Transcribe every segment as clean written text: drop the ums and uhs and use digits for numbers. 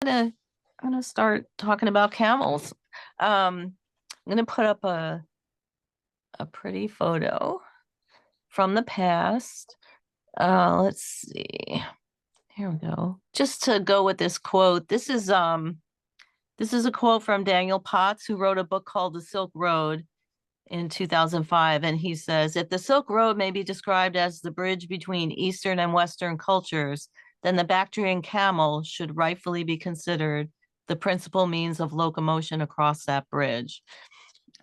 I'm gonna start talking about camels. I'm gonna put up a pretty photo from the past. Let's see. Here we go. Just to go with this quote, this is a quote from Daniel Potts, who wrote a book called The Silk Road in 2005, and he says, if the Silk Road may be described as the bridge between Eastern and Western cultures, then the Bactrian camel should rightfully be considered the principal means of locomotion across that bridge.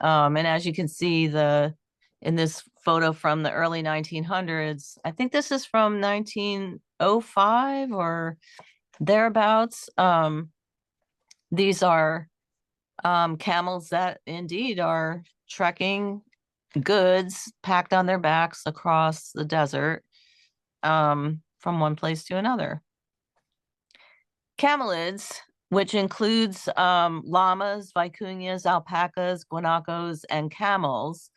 And as you can see, in this photo from the early 1900s, I think this is from 1905 or thereabouts. These are camels that indeed are trekking goods packed on their backs across the desert, from one place to another. Camelids, which includes llamas, vicuñas, alpacas, guanacos, and camels,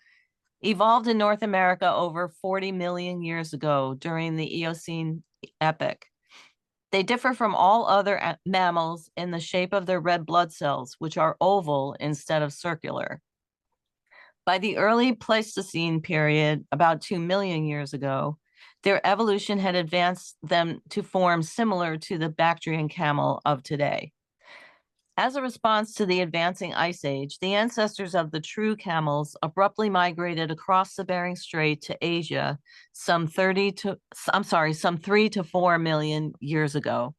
evolved in North America over 40 million years ago during the Eocene epoch. They differ from all other mammals in the shape of their red blood cells, which are oval instead of circular. By the early Pleistocene period, about 2 million years ago, their evolution had advanced them to form similar to the Bactrian camel of today. As a response to the advancing ice age, the ancestors of the true camels abruptly migrated across the Bering Strait to Asia some 3 to 4 million years ago.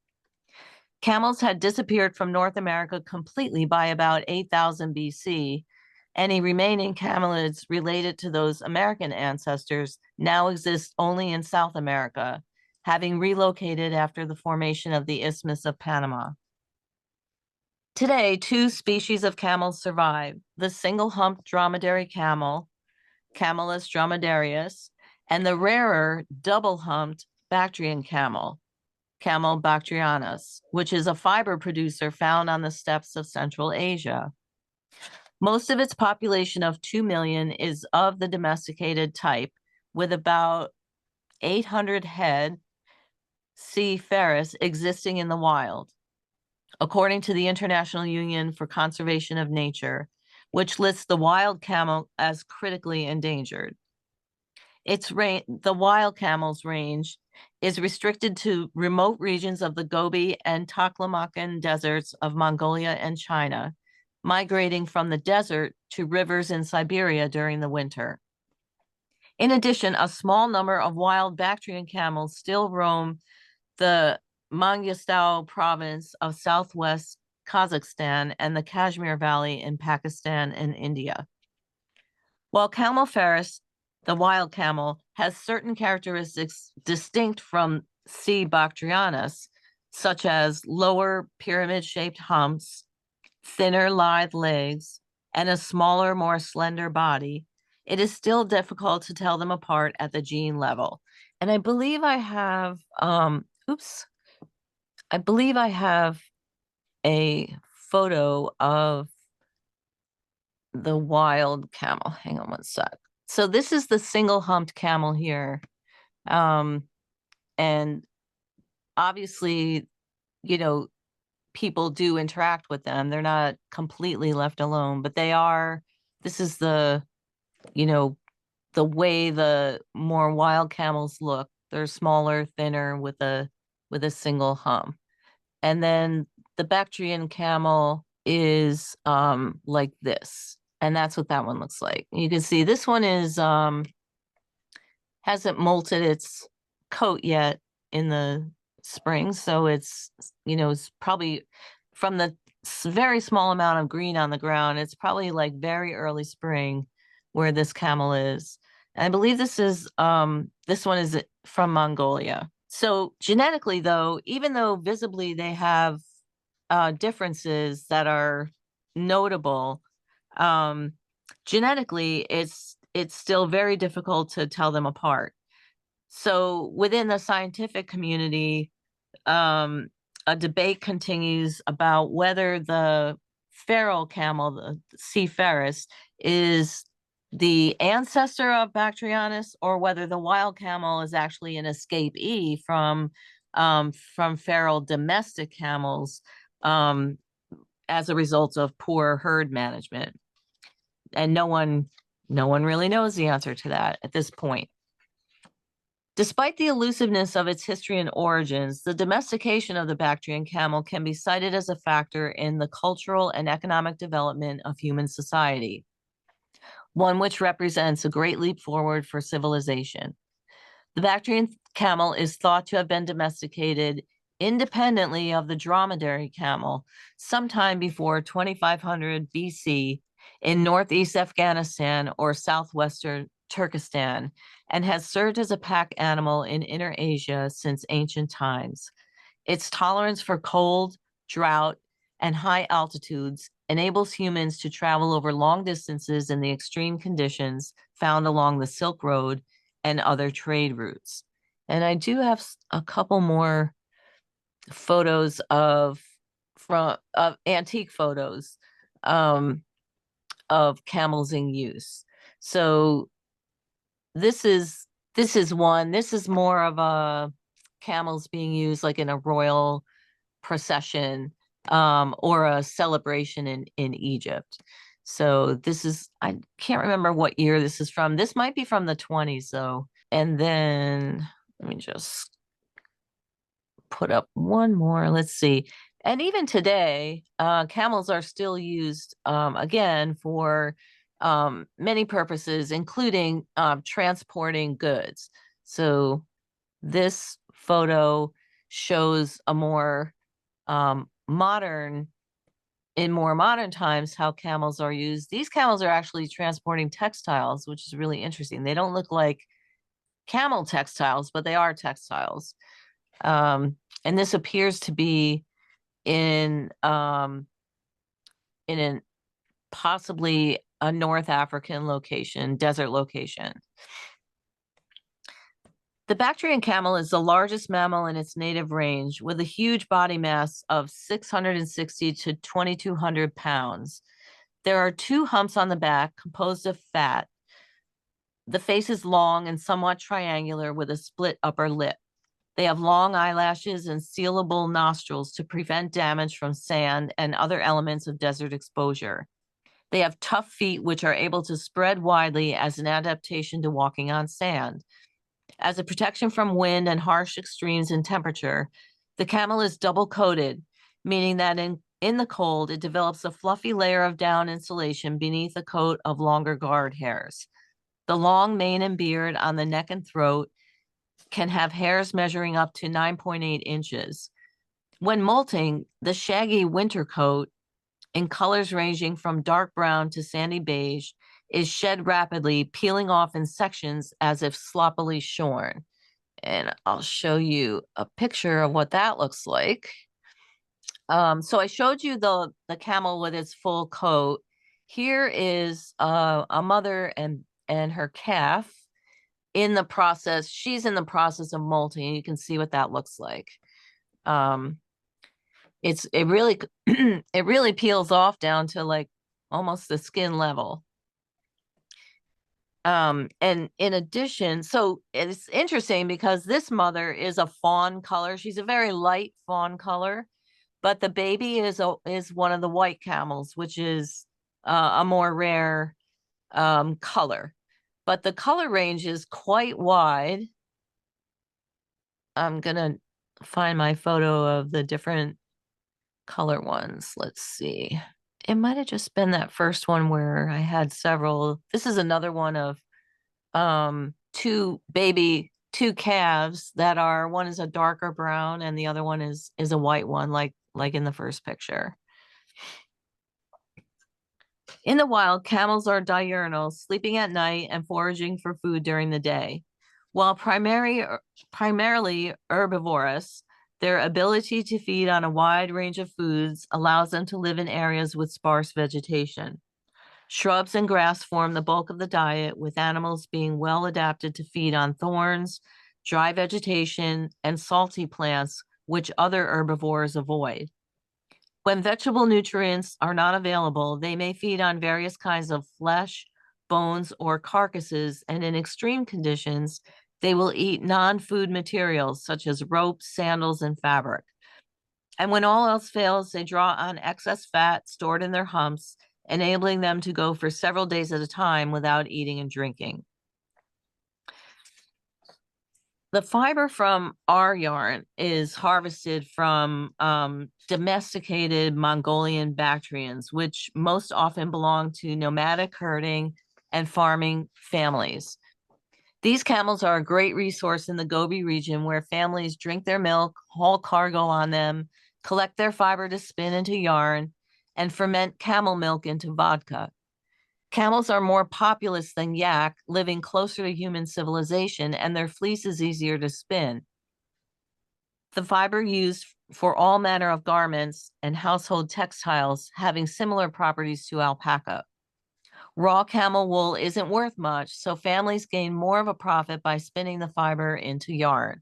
Camels had disappeared from North America completely by about 8,000 BC. Any remaining camelids related to those American ancestors now exist only in South America, having relocated after the formation of the Isthmus of Panama. Today, 2 species of camels survive: the single-humped dromedary camel, Camelus dromedarius, and the rarer double-humped Bactrian camel, Camel bactrianus, which is a fiber producer found on the steppes of Central Asia. Most of its population of 2 million is of the domesticated type, with about 800 head C. ferus existing in the wild, according to the International Union for Conservation of Nature, which lists the wild camel as critically endangered. The wild camel's range is restricted to remote regions of the Gobi and Taklamakan deserts of Mongolia and China, migrating from the desert to rivers in Siberia during the winter. In addition, a small number of wild Bactrian camels still roam the Mangistau province of southwest Kazakhstan and the Kashmir Valley in Pakistan and India. While camel ferus, the wild camel, has certain characteristics distinct from C. bactrianus, such as lower pyramid-shaped humps, thinner lithe legs, and a smaller, more slender body, it is still difficult to tell them apart at the gene level. And I believe I have, I believe I have a photo of the wild camel. Hang on one sec. So this is the single-humped camel here. And obviously, people do interact with them. They're not completely left alone, but this is the way the more wild camels look. They're smaller, thinner, with a single hump. And then the Bactrian camel is like this. And that's what that one looks like. You can see this one is hasn't molted its coat yet in the spring. So it's probably from the very small amount of green on the ground, it's probably like very early spring where this camel is. And I believe this one is from Mongolia. So genetically, though, even though visibly they have differences that are notable, genetically, it's still very difficult to tell them apart. So within the scientific community, a debate continues about whether the feral camel, the C. ferus, is the ancestor of Bactrianus, or whether the wild camel is actually an escapee from feral domestic camels. um, as a result of poor herd management. And no one really knows the answer to that at this point. Despite the elusiveness of its history and origins, the domestication of the Bactrian camel can be cited as a factor in the cultural and economic development of human society, one which represents a great leap forward for civilization. The Bactrian camel is thought to have been domesticated independently of the dromedary camel sometime before 2500 BC in northeast Afghanistan or southwestern Turkestan, and has served as a pack animal in Inner Asia since ancient times. Its tolerance for cold, drought, and high altitudes enables humans to travel over long distances in the extreme conditions found along the Silk Road and other trade routes. And I do have a couple more photos of antique photos of camels in use. So this is one. This is more of a camels being used like in a royal procession or a celebration in Egypt. So this is, I can't remember what year this is from. This might be from the 20s though. And then let me just put up one more. Let's see. And even today, camels are still used again for many purposes, including transporting goods. So this photo shows a more modern, in more modern times, how camels are used. These camels are actually transporting textiles, which is really interesting. They don't look like camel textiles, but they are textiles. And this appears to be in an possibly a North African location, desert location. The Bactrian camel is the largest mammal in its native range, with a huge body mass of 660 to 2,200 pounds. There are two humps on the back composed of fat. The face is long and somewhat triangular with a split upper lip. They have long eyelashes and sealable nostrils to prevent damage from sand and other elements of desert exposure. They have tough feet, which are able to spread widely as an adaptation to walking on sand. As a protection from wind and harsh extremes in temperature, the camel is double coated, meaning that in the cold, it develops a fluffy layer of down insulation beneath a coat of longer guard hairs. The long mane and beard on the neck and throat can have hairs measuring up to 9.8 inches. When molting, the shaggy winter coat, in colors ranging from dark brown to sandy beige, is shed rapidly, peeling off in sections as if sloppily shorn. And I'll show you a picture of what that looks like. So I showed you the camel with its full coat. Here is a mother and her calf in the process. She's in the process of molting. You can see what that looks like. It really it really peels off down to like almost the skin level. And in addition, so it's interesting because this mother is a fawn color. She's a very light fawn color, but the baby is one of the white camels, which is a more rare color. But the color range is quite wide. I'm gonna find my photo of the different color ones. Let's see. It might have just been that first one where I had several. This is another one of two calves that are, one is a darker brown and the other one is a white one, like in the first picture. In the wild, camels are diurnal, sleeping at night and foraging for food during the day. While primarily herbivorous, their ability to feed on a wide range of foods allows them to live in areas with sparse vegetation. Shrubs and grass form the bulk of the diet, with animals being well adapted to feed on thorns, dry vegetation, and salty plants, which other herbivores avoid. When vegetable nutrients are not available, they may feed on various kinds of flesh, bones, or carcasses, and in extreme conditions, they will eat non-food materials such as ropes, sandals, and fabric. And when all else fails, they draw on excess fat stored in their humps, enabling them to go for several days at a time without eating and drinking. The fiber from our yarn is harvested from domesticated Mongolian Bactrians, which most often belong to nomadic herding and farming families. These camels are a great resource in the Gobi region, where families drink their milk, haul cargo on them, collect their fiber to spin into yarn, and ferment camel milk into vodka. Camels are more populous than yak, living closer to human civilization, and their fleece is easier to spin. The fiber used for all manner of garments and household textiles, having similar properties to alpaca. Raw camel wool isn't worth much, so families gain more of a profit by spinning the fiber into yarn.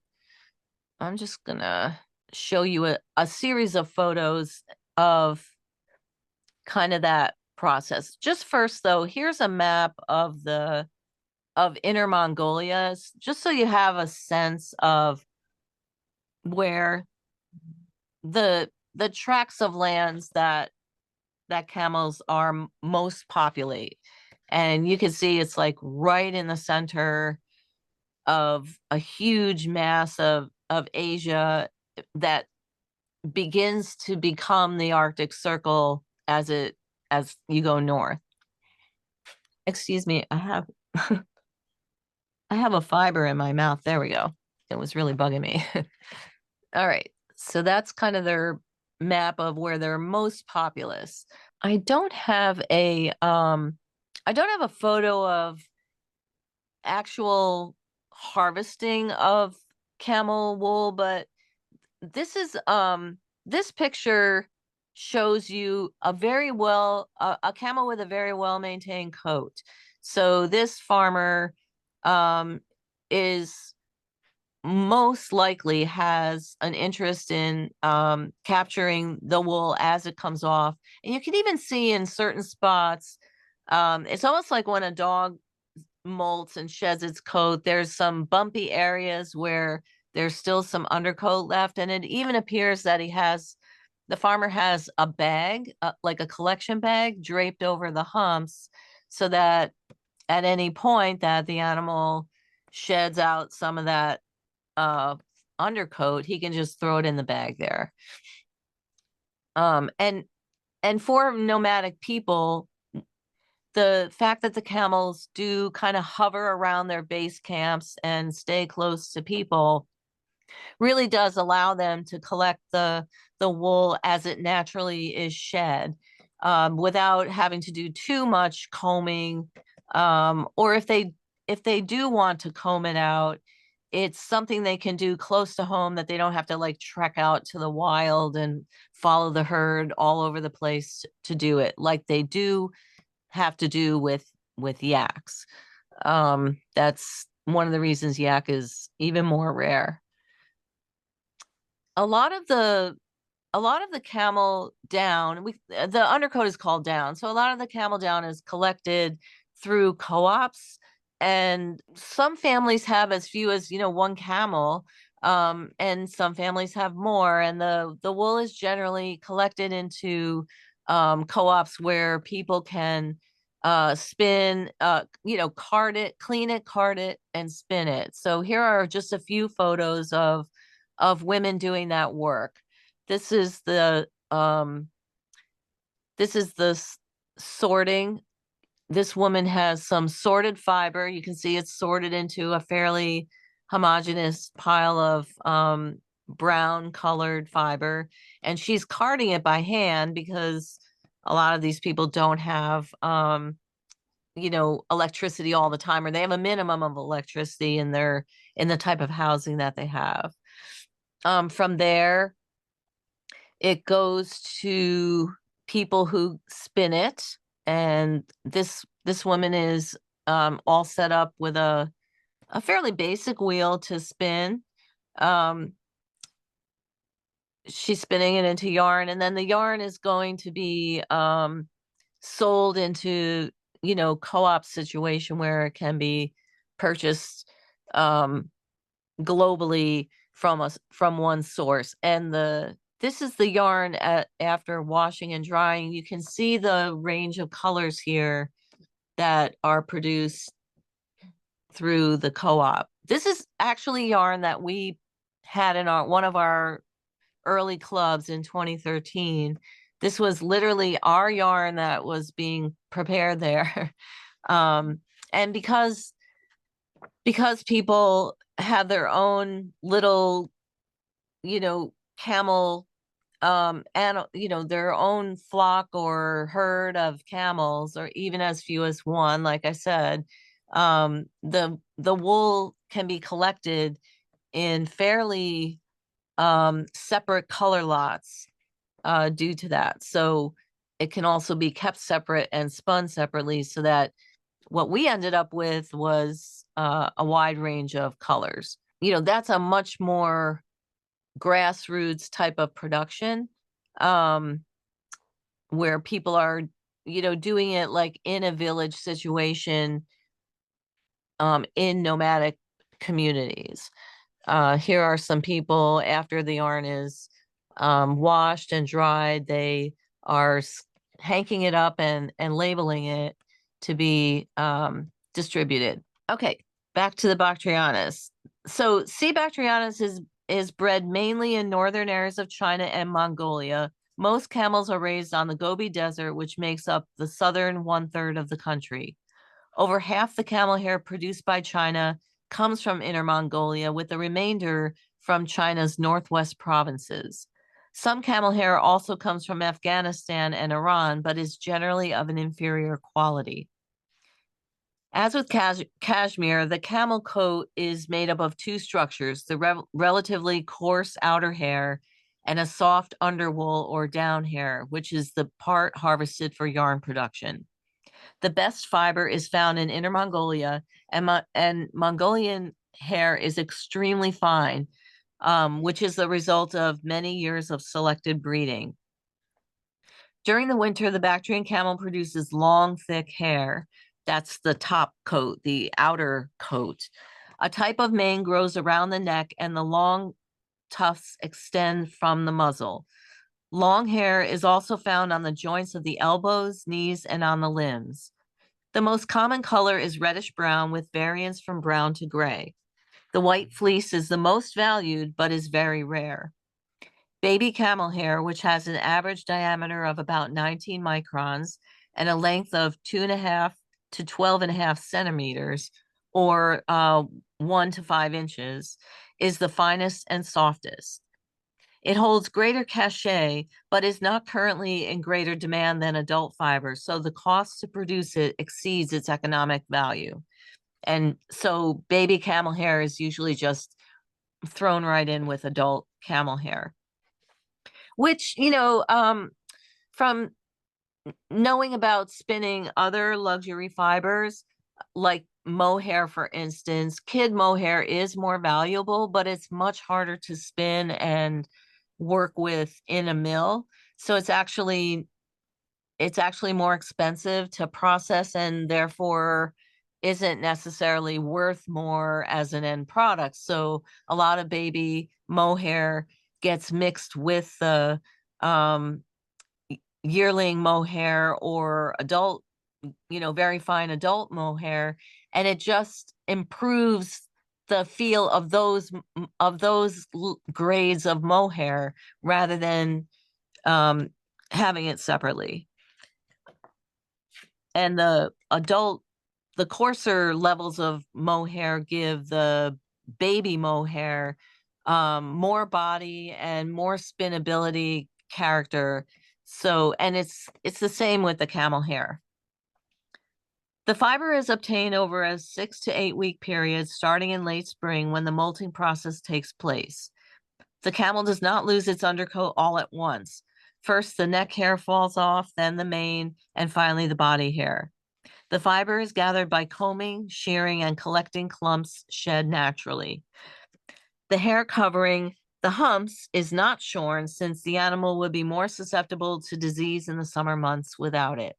I'm just gonna show you a series of photos of kind of that process. Just first though, here's a map of Inner Mongolia, just so you have a sense of where the tracts of lands that camels are most populate. And you can see it's like right in the center of a huge mass of Asia that begins to become the Arctic Circle as you go north. Excuse me, I have I have a fiber in my mouth. There we go. It was really bugging me. All right. So that's kind of their map of where they're most populous. I don't have a photo of actual harvesting of camel wool, but this picture shows you a camel with a very well maintained coat. So this farmer is most likely has an interest in capturing the wool as it comes off. And you can even see in certain spots, it's almost like when a dog molts and sheds its coat, there's some bumpy areas where there's still some undercoat left. And it even appears that the farmer has a bag, like a collection bag, draped over the humps, so that at any point that the animal sheds out some of that undercoat, he can just throw it in the bag there. And for nomadic people, the fact that the camels do kind of hover around their base camps and stay close to people really does allow them to collect the wool as it naturally is shed, without having to do too much combing. Or if they do want to comb it out, it's something they can do close to home, that they don't have to like trek out to the wild and follow the herd all over the place to do it, like they do have to do with yaks. That's one of the reasons yak is even more rare. A lot of the camel down, the undercoat is called down. So a lot of the camel down is collected through co-ops, and some families have as few as, one camel, and some families have more. And the wool is generally collected into co-ops where people can spin, card it, clean it, card it, and spin it. So here are just a few photos of women doing that work. This is the sorting. This woman has some sorted fiber. You can see it's sorted into a fairly homogeneous pile of brown colored fiber, and she's carding it by hand because a lot of these people don't have electricity all the time, or they have a minimum of electricity in the type of housing that they have. From there, it goes to people who spin it, and this woman is all set up with a fairly basic wheel to spin. She's spinning it into yarn, and then the yarn is going to be sold into co-op situation where it can be purchased globally from one source. And the This is the yarn after washing and drying. You can see the range of colors here that are produced through the co-op. This is actually yarn that we had in one of our early clubs in 2013. This was literally our yarn that was being prepared there. And because people have their own little, camel, and their own flock or herd of camels, or even as few as one, like I said, the wool can be collected in fairly separate color lots due to that. So it can also be kept separate and spun separately, so that what we ended up with was a wide range of colors. That's a much more grassroots type of production, where people are, doing it like in a village situation, in nomadic communities. Here are some people after the yarn is washed and dried. They are hanking it up and labeling it to be distributed. Okay, back to the Bactrianus. So C. Bactrianus is bred mainly in northern areas of China and Mongolia. Most camels are raised on the Gobi Desert, which makes up the southern 1/3 of the country. Over half the camel hair produced by China comes from Inner Mongolia, with the remainder from China's northwest provinces. Some camel hair also comes from Afghanistan and Iran, but is generally of an inferior quality. As with cashmere, the camel coat is made up of two structures: the relatively coarse outer hair and a soft underwool or down hair, which is the part harvested for yarn production. The best fiber is found in Inner Mongolia, and Mongolian hair is extremely fine, which is the result of many years of selected breeding. During the winter, the Bactrian camel produces long, thick hair. That's the top coat, the outer coat. A type of mane grows around the neck, and the long tufts extend from the muzzle. Long hair is also found on the joints of the elbows, knees, and on the limbs. The most common color is reddish brown, with variants from brown to gray. The white fleece is the most valued, but is very rare. Baby camel hair, which has an average diameter of about 19 microns and a length of 2.5 to 12.5 centimeters, or 1 to 5 inches, is the finest and softest. It holds greater cachet, but is not currently in greater demand than adult fibers, so the cost to produce it exceeds its economic value. And so baby camel hair is usually just thrown right in with adult camel hair, which, from knowing about spinning other luxury fibers, like mohair, for instance, kid mohair is more valuable, but it's much harder to spin and work with in a mill. So it's actually more expensive to process, and therefore isn't necessarily worth more as an end product. So a lot of baby mohair gets mixed with the yearling mohair or adult, very fine adult mohair, and it just improves the feel of those grades of mohair, rather than having it separately. And the coarser levels of mohair give the baby mohair more body and more spinability character. So, and it's the same with the camel hair. The fiber is obtained over a 6 to 8 week period, starting in late spring when the molting process takes place. The camel does not lose its undercoat all at once. First, the neck hair falls off, then the mane, and finally the body hair. The fiber is gathered by combing, shearing, and collecting clumps shed naturally. The hair covering the humps is not shorn, since the animal would be more susceptible to disease in the summer months without it.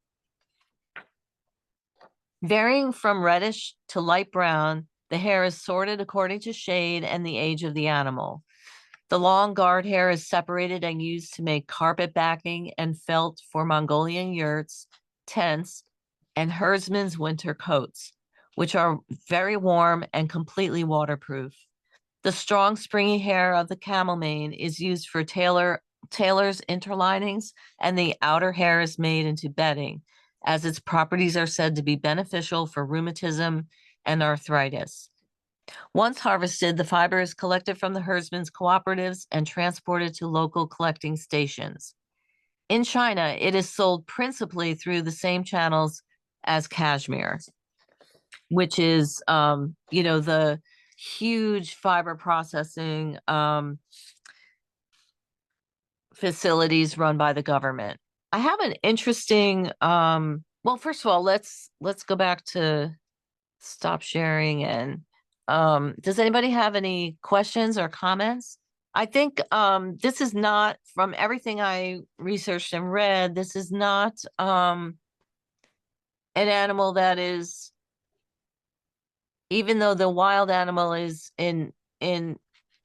Varying from reddish to light brown, the hair is sorted according to shade and the age of the animal. The long guard hair is separated and used to make carpet backing and felt for Mongolian yurts, tents, and herdsmen's winter coats, which are very warm and completely waterproof. The strong, springy hair of the camel mane is used for tailors' interlinings, and the outer hair is made into bedding, as its properties are said to be beneficial for rheumatism and arthritis. Once harvested, the fiber is collected from the herdsmen's cooperatives and transported to local collecting stations. In China, it is sold principally through the same channels as cashmere, which is, the huge fiber processing facilities run by the government. I have an interesting, well, first of all, let's go back to stop sharing. And does anybody have any questions or comments? I think this is not, from everything I researched and read, this is not an animal that is, even though the wild animal is in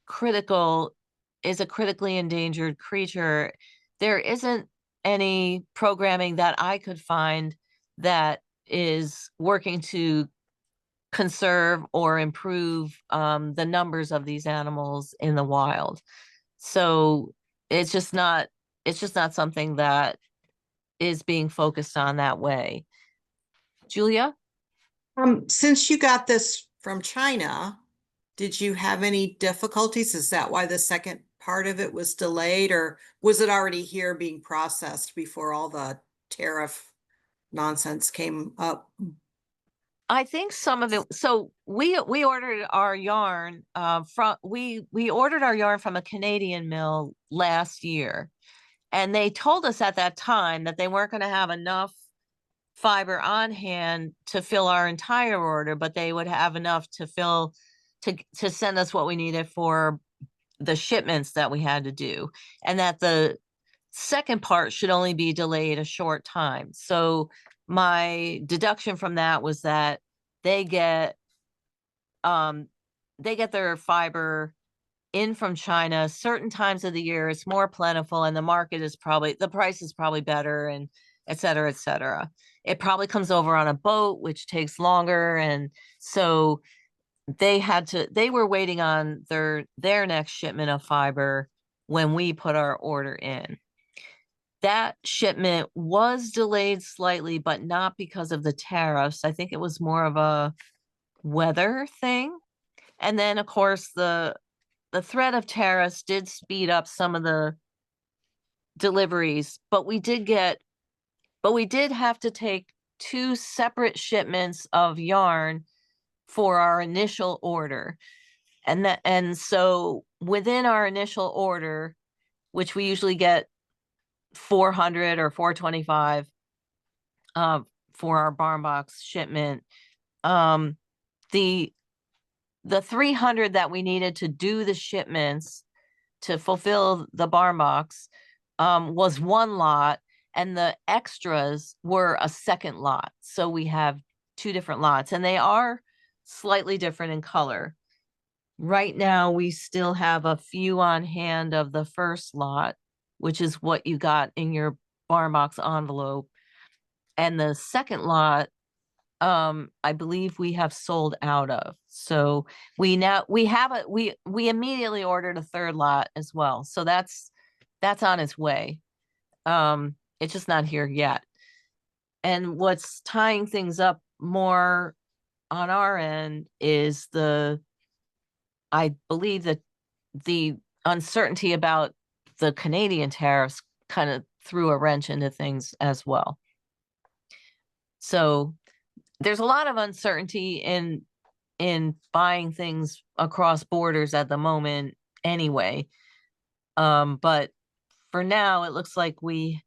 critical, is a critically endangered creature, there isn't any programming that I could find that is working to conserve or improve the numbers of these animals in the wild. So it's just not something that is being focused on that way. Julia? Since you got this from China, did you have any difficulties? Is that why the second part of it was delayed, or was it already here being processed before all the tariff nonsense came up? I think some of it. So we ordered our yarn from we ordered our yarn from a Canadian mill last year, and they told us at that time that they weren't going to have enough fiber on hand to fill our entire order, but they would have enough to fill to send us what we needed for the shipments that we had to do, and that the second part should only be delayed a short time. So my deduction from that was that they get their fiber in from China certain times of the year. It's more plentiful, and the market is probably, the price is probably better, and et cetera, et cetera. It probably comes over on a boat, which takes longer, and so they were waiting on their next shipment of fiber when we put our order in. That shipment was delayed slightly, but not because of the tariffs. I think it was more of a weather thing. And then, of course, the threat of tariffs did speed up some of the deliveries, but we did have to take two separate shipments of yarn for our initial order. And so within our initial order, which we usually get 400 or 425 for our barn box shipment, the 300 that we needed to do the shipments to fulfill the barn box was one lot, and the extras were a second lot. So we have two different lots, and they are slightly different in color. Right now, we still have a few on hand of the first lot, which is what you got in your barn box envelope. And the second lot, I believe we have sold out of. So we immediately ordered a third lot as well. So that's on its way. It's just not here yet. And what's tying things up more on our end is I believe that the uncertainty about the Canadian tariffs kind of threw a wrench into things as well. So there's a lot of uncertainty in buying things across borders at the moment anyway. But for now, it looks like we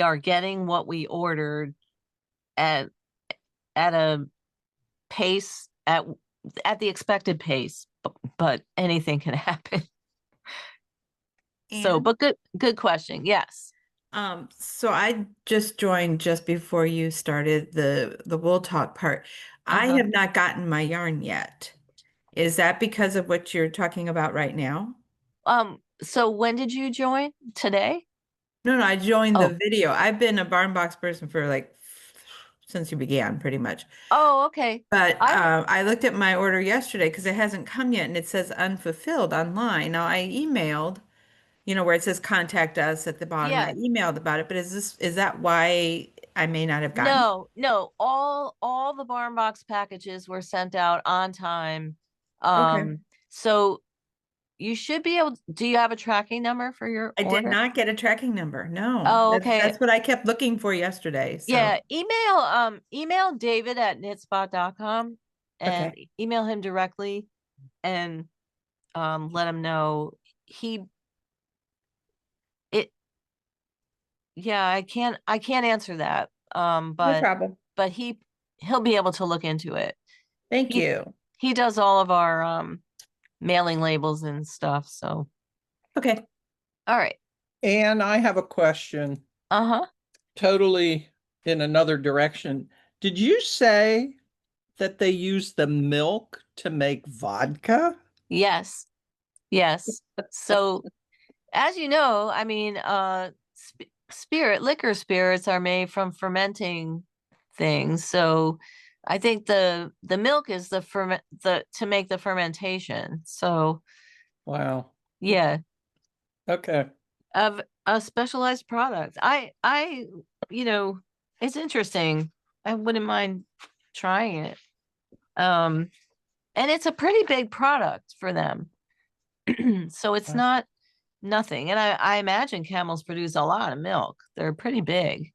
are getting what we ordered at a pace, at the expected pace, but anything can happen. So, but good question. Yes. So I just joined just before you started the wool talk part. I have not gotten my yarn yet. Is that because of what you're talking about right now? So when did you join? Today? No, I joined the Oh, video. I've been a Barn Box person for like since you began, pretty much. oh, okay. But I I looked at my order yesterday because it hasn't come yet and it says unfulfilled online. Now I emailed, where it says contact us at the bottom. I Yes. emailed about it, but is that why I may not have gotten it? No, no. All the Barn Box packages were sent out on time. Okay. So you should be able. Do you have a tracking number for your I did order? not get a tracking number. No. Oh, That's okay. what I kept looking for yesterday. So, Yeah, email David at knitspot.com and okay. email him directly and let him know he it yeah, I can't answer that. No But problem. but he'll be able to look into it. Thank He you. he does all of our mailing labels and stuff, so Okay. all right. And I have a question, Uh-huh. totally in another direction. Did you say that they use the milk to make vodka? Yes. Yes. So as you know, I mean, liquor spirits are made from fermenting things. So I think the milk is the to make the fermentation. So Wow. yeah, Okay. of a specialized product. You know, it's interesting. I wouldn't mind trying it. Um, and it's a pretty big product for them. So it's Wow. not nothing. And I imagine camels produce a lot of milk. They're pretty big.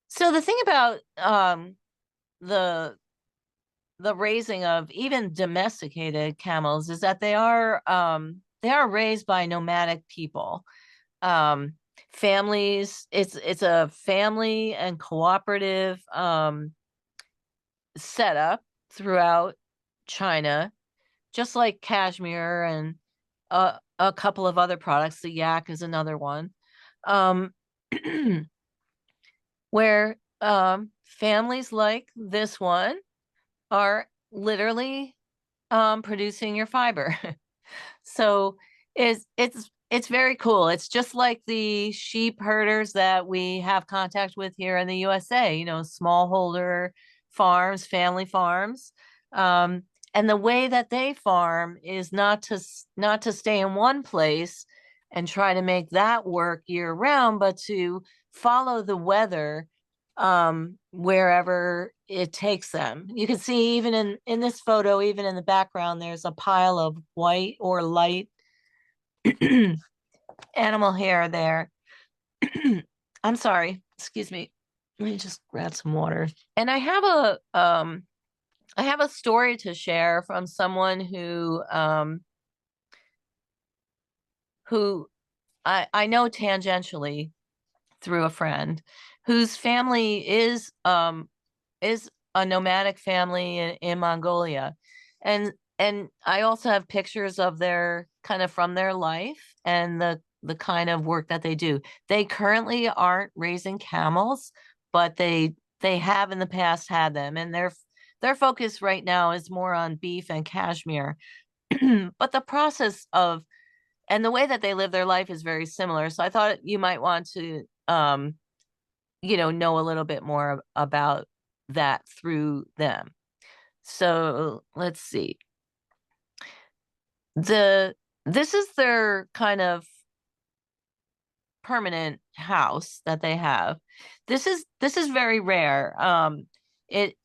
So the thing about the the raising of even domesticated camels is that they are raised by nomadic people. Um Families, it's a family and cooperative setup throughout China, just like cashmere and a couple of other products. The yak is another one. Um, where families like this one are literally producing your fiber. So it's very cool. It's just like the sheep herders that we have contact with here in the USA, smallholder farms, family farms. Um, and the way that they farm is not to stay in one place and try to make that work year round, but to follow the weather wherever it takes them. You can see even in this photo, even in the background, there's a pile of white or light animal hair there. I'm sorry, excuse me. Let me just grab some water. And I have a story to share from someone who I know tangentially through a friend whose family is a nomadic family in Mongolia. And I also have pictures of their kind of from their life and the kind of work that they do. They currently aren't raising camels, but they have in the past had them, and their focus right now is more on beef and cashmere. But the process of and the way that they live their life is very similar. So I thought you might want to know a little bit more about that through them. So let's see. This is their kind of permanent house that they have. This is very rare. It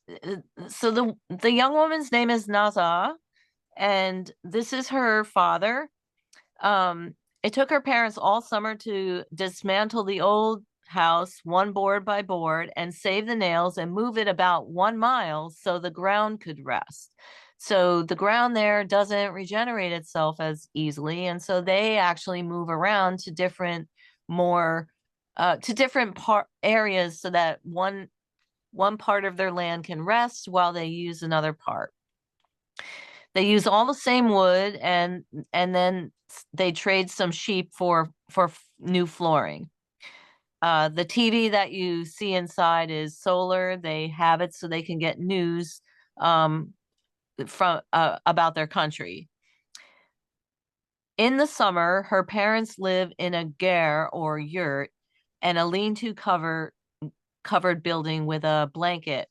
so the young woman's name is Naza, and this is her father. It took her parents all summer to dismantle the old house one board by board and save the nails and move it about 1 mile so the ground could rest. So the ground there doesn't regenerate itself as easily, and so they actually move around to more different part areas so that one part of their land can rest while they use another part. They use all the same wood, and then they trade some sheep for new flooring. The TV that you see inside is solar. They have it so they can get news from about their country. In the summer, her parents live in a ger or yurt and a lean-to covered building with a blanket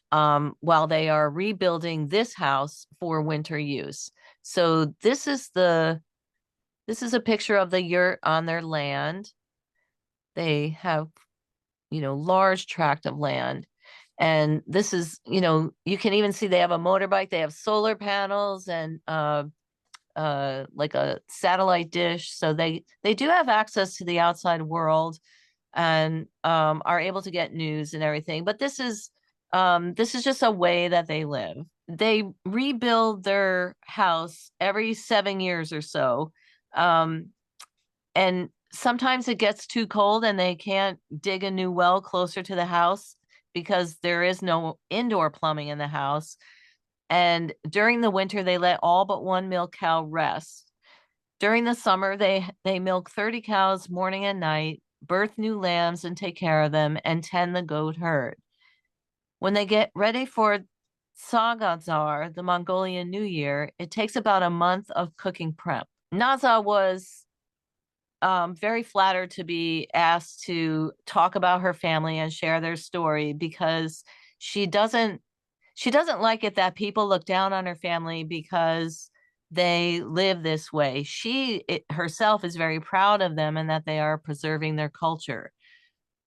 while they are rebuilding this house for winter use. So this is a picture of the yurt on their land. They have, large tract of land. And this is, you can even see they have a motorbike, they have solar panels and like a satellite dish. So they do have access to the outside world and are able to get news and everything. But this is just a way that they live. They rebuild their house every 7 years or so. And sometimes it gets too cold and they can't dig a new well closer to the house because there is no indoor plumbing in the house. And during the winter, they let all but one milk cow rest. During the summer, they milk 30 cows morning and night, birth new lambs and take care of them, and tend the goat herd. When they get ready for Sagazar, the Mongolian New Year, it takes about a month of cooking prep. Naza was very flattered to be asked to talk about her family and share their story because she doesn't like it that people look down on her family because they live this way. She herself is very proud of them and that they are preserving their culture.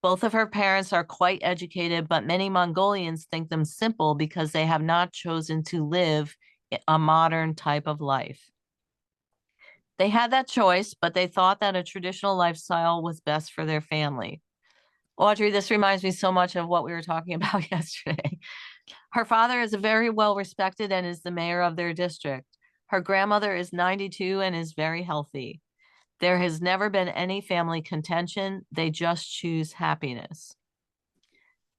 Both of her parents are quite educated, but many Mongolians think them simple because they have not chosen to live a modern type of life. They had that choice, but they thought that a traditional lifestyle was best for their family. Audrey, this reminds me so much of what we were talking about yesterday. Her father is very well respected and is the mayor of their district. Her grandmother is 92 and is very healthy. There has never been any family contention. They just choose happiness.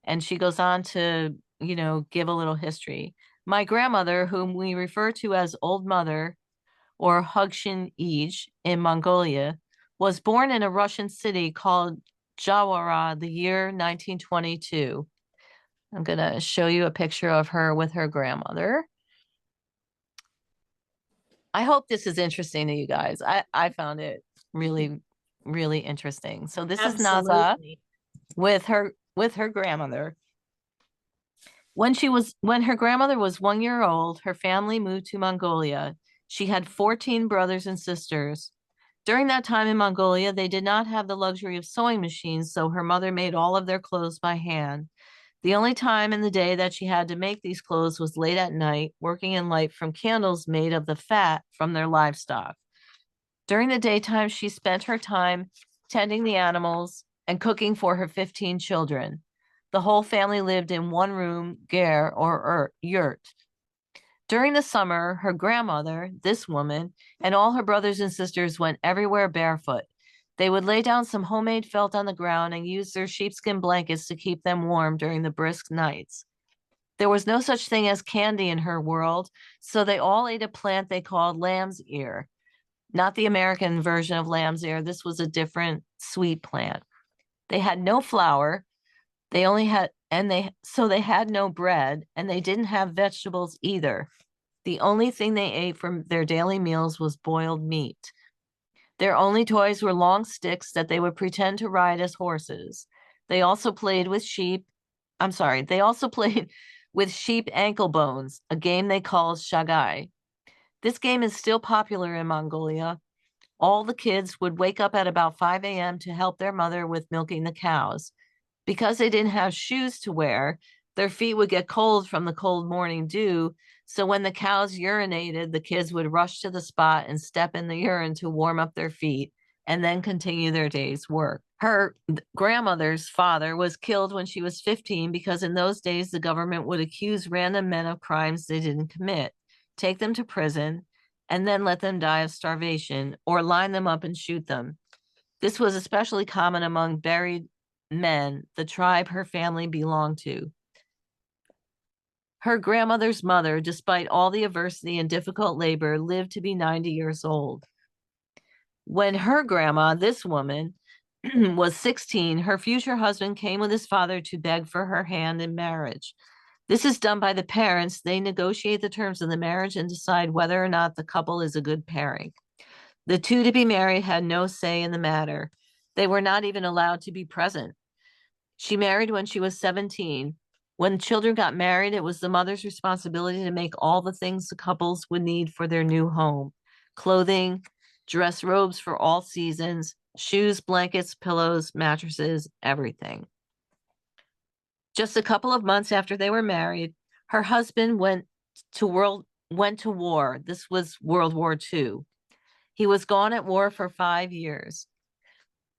And she goes on to, give a little history. My grandmother, whom we refer to as Old Mother or Hugshin Ij in Mongolia, was born in a Russian city called Jawara the year 1922. I'm going to show you a picture of her with her grandmother. I hope this is interesting to you guys. I found it really, really interesting. So this is Naza with her grandmother. When her grandmother was 1 year old, her family moved to Mongolia. She had 14 brothers and sisters. During that time in Mongolia, they did not have the luxury of sewing machines, so her mother made all of their clothes by hand. The only time in the day that she had to make these clothes was late at night, working in light from candles made of the fat from their livestock. During the daytime, she spent her time tending the animals and cooking for her 15 children. The whole family lived in one room, ger or yurt. During the summer, her grandmother, this woman, and all her brothers and sisters went everywhere barefoot. They would lay down some homemade felt on the ground and use their sheepskin blankets to keep them warm during the brisk nights. There was no such thing as candy in her world, so they all ate a plant they called lamb's ear. Not the American version of lamb's ear. This was a different sweet plant. They had no flour. They had no bread, and they didn't have vegetables either. The only thing they ate from their daily meals was boiled meat. Their only toys were long sticks that they would pretend to ride as horses. They also played with sheep ankle bones, a game they call shagai. This game is still popular in Mongolia. All the kids would wake up at about 5 a.m. to help their mother with milking the cows. Because they didn't have shoes to wear, their feet would get cold from the cold morning dew. So when the cows urinated, the kids would rush to the spot and step in the urine to warm up their feet and then continue their day's work. Her grandmother's father was killed when she was 15 because in those days the government would accuse random men of crimes they didn't commit, take them to prison, and then let them die of starvation or line them up and shoot them. This was especially common among buried men, the tribe her family belonged to. Her grandmother's mother, despite all the adversity and difficult labor, lived to be 90 years old. When her grandma, this woman, was 16, her future husband came with his father to beg for her hand in marriage. This is done by the parents. They negotiate the terms of the marriage and decide whether or not the couple is a good pairing. The two to be married had no say in the matter. They were not even allowed to be present. She married when she was 17. When children got married, it was the mother's responsibility to make all the things the couples would need for their new home: clothing, dress robes for all seasons, shoes, blankets, pillows, mattresses, everything. Just a couple of months after they were married, her husband went to war. This was World War II. He was gone at war for 5 years.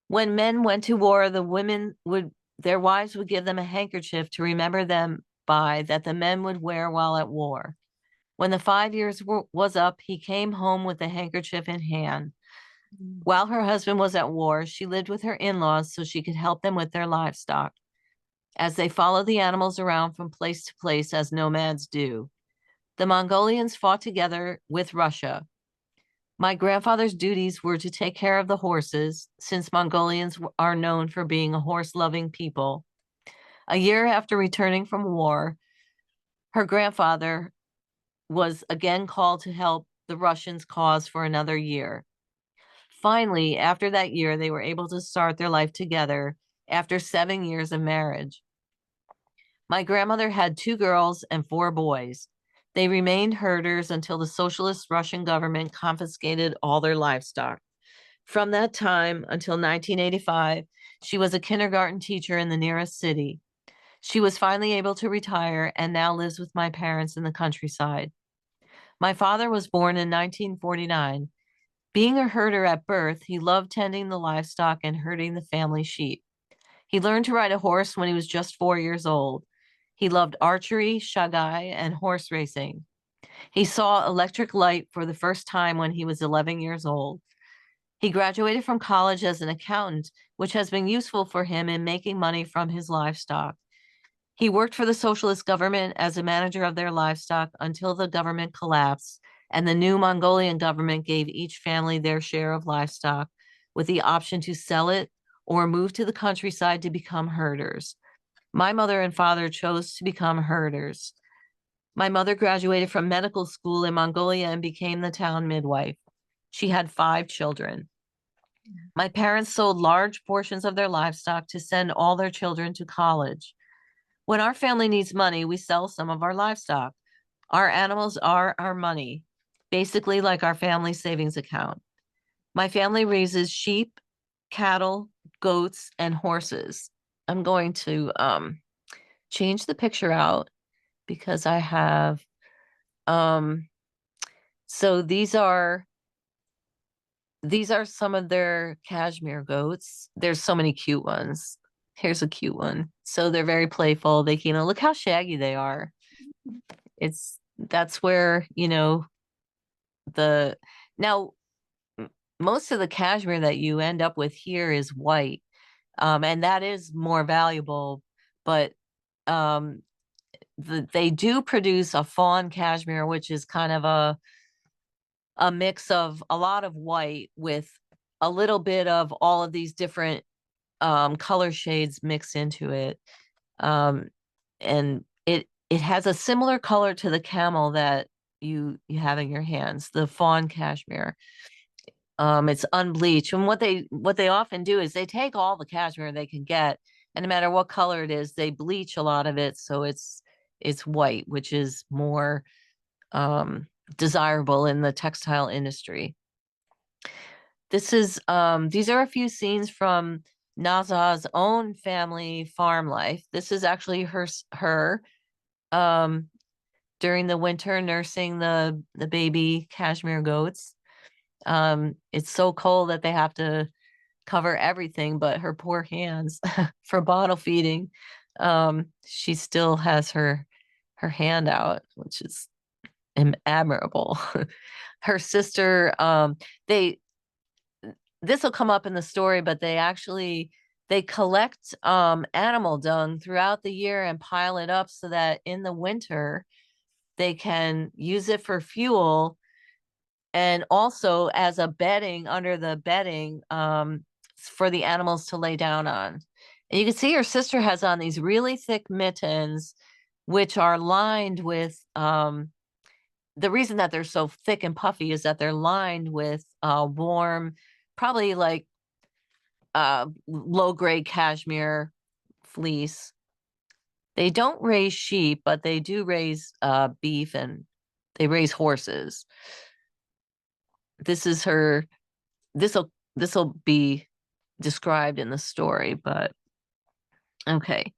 When men went to war, their wives would give them a handkerchief to remember them by, that the men would wear while at war. When the 5 years was up, he came home with the handkerchief in hand. While her husband was at war, she lived with her in-laws so she could help them with their livestock, as they followed the animals around from place to place as nomads do. The Mongolians fought together with Russia. My grandfather's duties were to take care of the horses, since Mongolians are known for being a horse-loving people. A year after returning from war, her grandfather was again called to help the Russians' cause for another year. Finally, after that year, they were able to start their life together after 7 years of marriage. My grandmother had 2 girls and 4 boys. They remained herders until the socialist Russian government confiscated all their livestock. From that time until 1985, she was a kindergarten teacher in the nearest city. She was finally able to retire and now lives with my parents in the countryside. My father was born in 1949. Being a herder at birth, he loved tending the livestock and herding the family sheep. He learned to ride a horse when he was just 4 years old. He loved archery, shagai, and horse racing. He saw electric light for the first time when he was 11 years old. He graduated from college as an accountant, which has been useful for him in making money from his livestock. He worked for the socialist government as a manager of their livestock until the government collapsed, and the new Mongolian government gave each family their share of livestock, with the option to sell it or move to the countryside to become herders. My mother and father chose to become herders. My mother graduated from medical school in Mongolia and became the town midwife. She had 5 children. My parents sold large portions of their livestock to send all their children to college. When our family needs money, we sell some of our livestock. Our animals are our money, basically like our family savings account. My family raises sheep, cattle, goats, and horses. I'm going to change the picture out because I have, so these are some of their cashmere goats. There's so many cute ones. Here's a cute one. So they're very playful. They, look how shaggy they are. That's where, now most of the cashmere that you end up with here is white. And that is more valuable, but they do produce a fawn cashmere, which is kind of a mix of a lot of white with a little bit of all of these different color shades mixed into it. And it has a similar color to the camel that you have in your hands, the fawn cashmere. It's unbleached. And what they often do is they take all the cashmere they can get, and no matter what color it is, they bleach a lot of it so it's white, which is more desirable in the textile industry. These are a few scenes from Naza's own family farm life. This is actually her during the winter nursing the baby cashmere goats. It's so cold that they have to cover everything but her poor hands for bottle feeding. She still has her hand out, which is admirable. Her sister, this will come up in the story, but they collect animal dung throughout the year and pile it up so that in the winter they can use it for fuel and also as a bedding under the bedding for the animals to lay down on. And you can see her sister has on these really thick mittens, which are lined with the reason that they're so thick and puffy is that they're lined with warm, probably like low grade cashmere fleece. They don't raise sheep, but they do raise beef, and they raise horses. This is her, this'll be described in the story, but okay.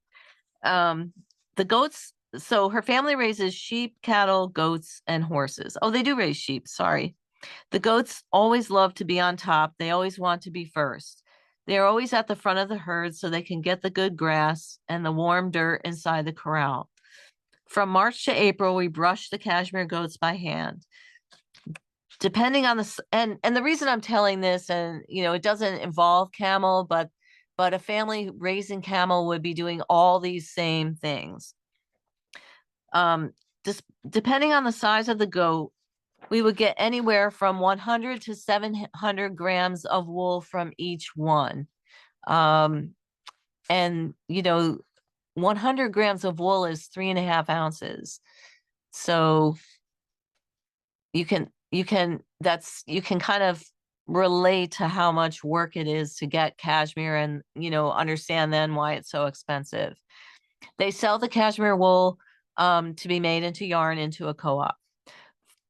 The goats, so her family raises sheep, cattle, goats, and horses. Oh, they do raise sheep, sorry. The goats always love to be on top. They always want to be first. They are always at the front of the herd so they can get the good grass and the warm dirt inside the corral. From March to April, we brush the cashmere goats by hand. Depending on and the reason I'm telling this, and it doesn't involve camel, but a family raising camel would be doing all these same things. Just depending on the size of the goat, we would get anywhere from 100 to 700 grams of wool from each one. And 100 grams of wool is 3.5 ounces. So you can kind of relate to how much work it is to get cashmere, and understand then why it's so expensive. They sell the cashmere wool to be made into yarn into a co-op.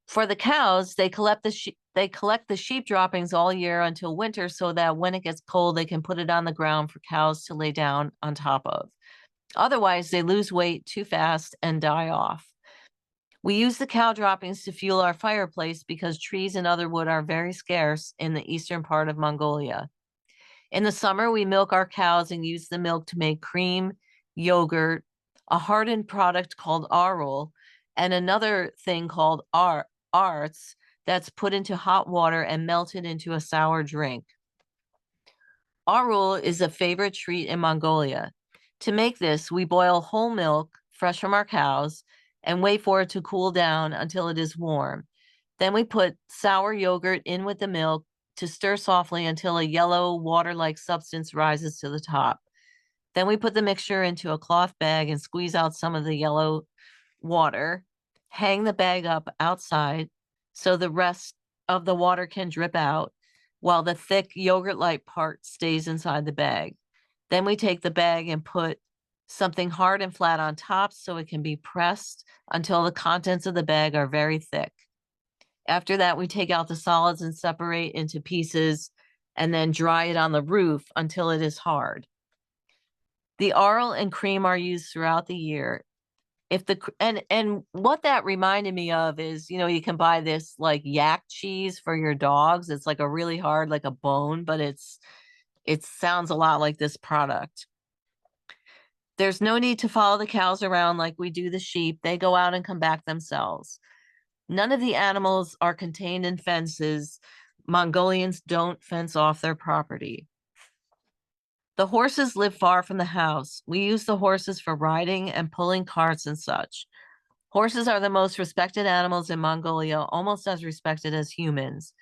For the cows, they collect the sheep droppings all year until winter, so that when it gets cold, they can put it on the ground for cows to lay down on top of. Otherwise, they lose weight too fast and die off. We use the cow droppings to fuel our fireplace because trees and other wood are very scarce in the eastern part of Mongolia. In the summer, we milk our cows and use the milk to make cream, yogurt, a hardened product called arul, and another thing called arts that's put into hot water and melted into a sour drink. Arul is a favorite treat in Mongolia. To make this, we boil whole milk, fresh from our cows, and wait for it to cool down until it is warm. Then we put sour yogurt in with the milk to stir softly until a yellow water-like substance rises to the top. Then we put the mixture into a cloth bag and squeeze out some of the yellow water. Hang the bag up outside so the rest of the water can drip out while the thick yogurt-like part stays inside the bag. Then we take the bag and put something hard and flat on top so it can be pressed until the contents of the bag are very thick. After that, we take out the solids and separate into pieces and then dry it on the roof until it is hard. The arul and cream are used throughout the year. And what that reminded me of is, you can buy this like yak cheese for your dogs. It's like a really hard, like a bone, but it sounds a lot like this product. There's no need to follow the cows around like we do the sheep. They go out and come back themselves. None of the animals are contained in fences. Mongolians don't fence off their property. The horses live far from the house. We use the horses for riding and pulling carts and such. Horses are the most respected animals in Mongolia, almost as respected as humans.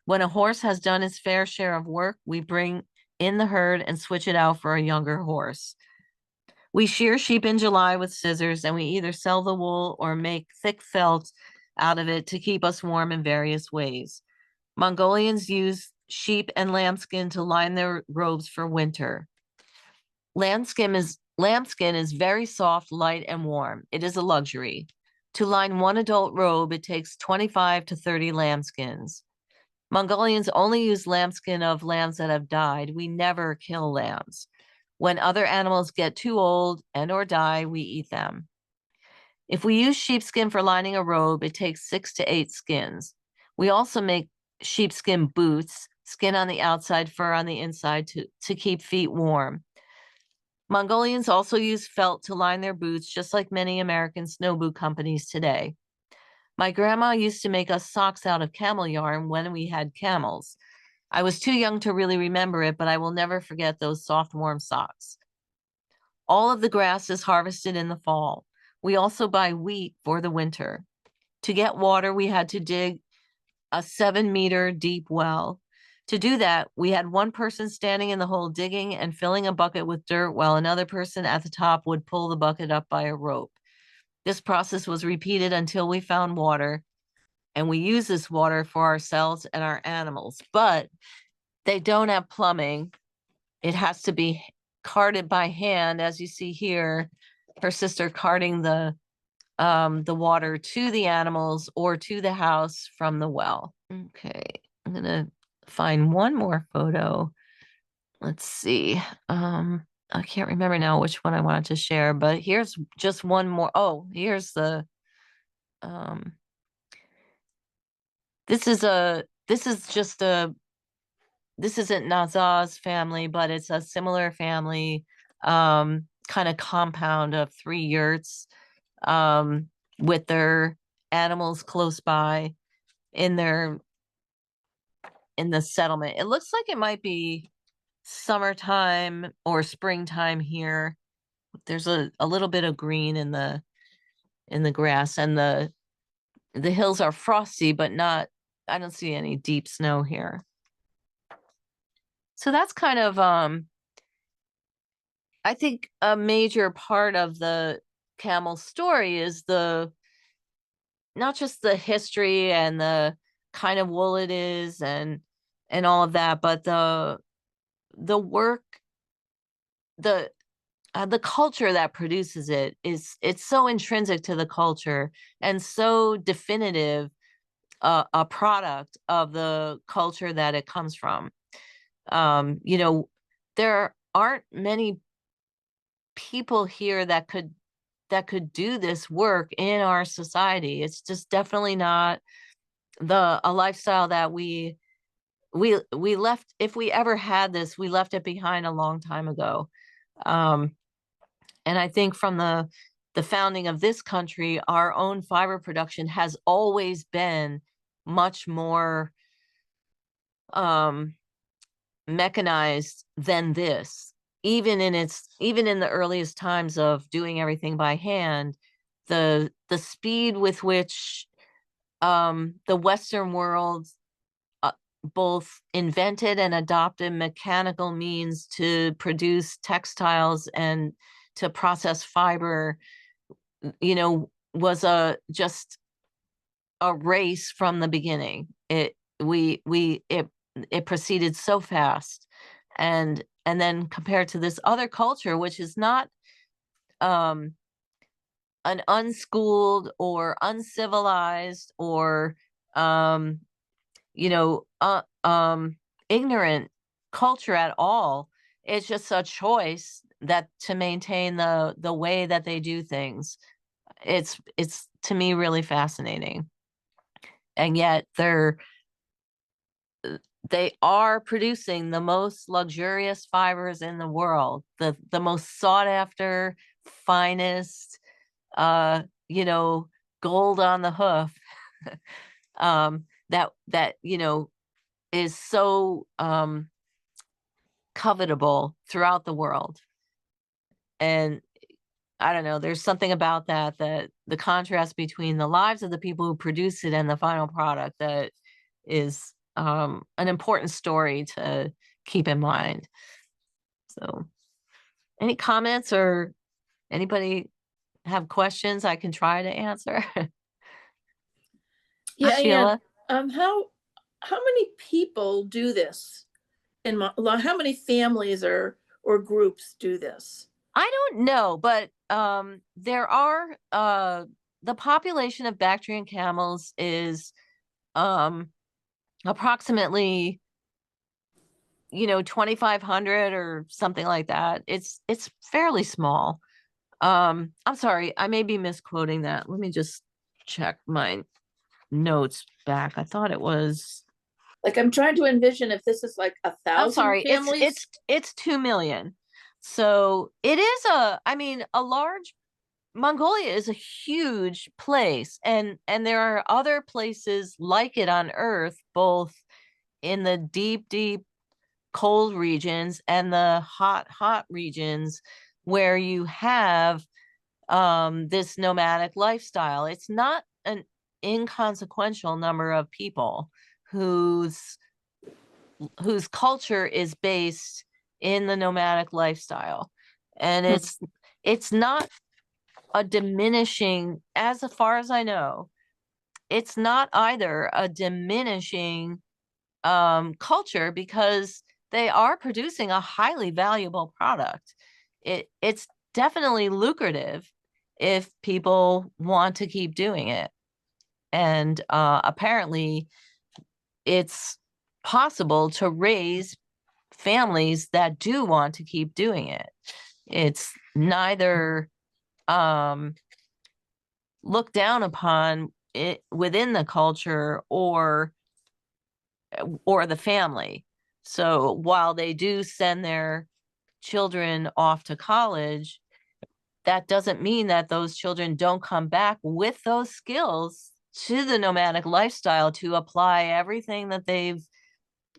When a horse has done its fair share of work, we bring in the herd and switch it out for a younger horse. We shear sheep in July with scissors, and we either sell the wool or make thick felt out of it to keep us warm in various ways. Mongolians use sheep and lambskin to line their robes for winter. Lambskin is very soft, light, and warm. It is a luxury. To line one adult robe, it takes 25 to 30 lambskins. Mongolians only use lambskin of lambs that have died. We never kill lambs. When other animals get too old and or die, we eat them. If we use sheepskin for lining a robe, it takes 6 to 8 skins. We also make sheepskin boots, skin on the outside, fur on the inside to keep feet warm. Mongolians also use felt to line their boots, just like many American snow boot companies today. My grandma used to make us socks out of camel yarn when we had camels. I was too young to really remember it, but I will never forget those soft, warm socks. All of the grass is harvested in the fall. We also buy wheat for the winter. To get water, we had to dig a 7-meter deep well. To do that, we had one person standing in the hole digging and filling a bucket with dirt while another person at the top would pull the bucket up by a rope. This process was repeated until we found water, and we use this water for ourselves and our animals, but they don't have plumbing. It has to be carted by hand, as you see here, her sister carting the water to the animals or to the house from the well. Okay, I'm gonna find one more photo. Let's see. I can't remember now which one I wanted to share, but here's just one more. Oh, here's the this is just a this isn't Naza's family, but it's a similar family, kind of compound of 3 yurts, with their animals close by in the settlement. It looks like it might be summertime or springtime here. There's a little bit of green in the grass, and the hills are frosty, but not, I don't see any deep snow here. So that's kind of I think a major part of the camel story is not just the history and the kind of wool it is and all of that, but the work, the culture that produces it it's so intrinsic to the culture and so definitive, a product of the culture that it comes from. You know, there aren't many people here that could do this work in our society. It's just definitely not a lifestyle that we left. If we ever had this, we left it behind a long time ago. And I think from the founding of this country, our own fiber production has always been much more mechanized than this. Even in the earliest times of doing everything by hand, the speed with which the Western world both invented and adopted mechanical means to produce textiles and to process fiber, was just a race from the beginning. It proceeded so fast, and then compared to this other culture, which is not an unschooled or uncivilized or ignorant culture at all. It's just a choice that to maintain the way that they do things. It's to me really fascinating. And yet they are producing the most luxurious fibers in the world, the most sought after, finest, gold on the hoof, that is so covetable throughout the world. And I don't know, there's something about that the contrast between the lives of the people who produce it and the final product that is an important story to keep in mind. So any comments or anybody have questions I can try to answer? Yeah, Sheila? how many people do this? How many families or groups do this? I don't know, but there are the population of Bactrian camels is approximately 2,500 or something like that. It's fairly small. I'm sorry, I may be misquoting that. Let me just check my notes back. I thought it was, Like, I'm trying to envision if this is like 1,000 I'm sorry, families. it's 2 million. So it is a large, Mongolia is a huge place, and there are other places like it on Earth, both in the deep cold regions and the hot regions, where you have this nomadic lifestyle. It's not an inconsequential number of people whose culture is based in the nomadic lifestyle. And it's not a diminishing, as far as I know, it's not either a diminishing culture, because they are producing a highly valuable product. It's definitely lucrative if people want to keep doing it. And apparently it's possible to raise families that do want to keep doing it. It's neither looked down upon it within the culture or the family. So while they do send their children off to college, that doesn't mean that those children don't come back with those skills to the nomadic lifestyle to apply everything that they've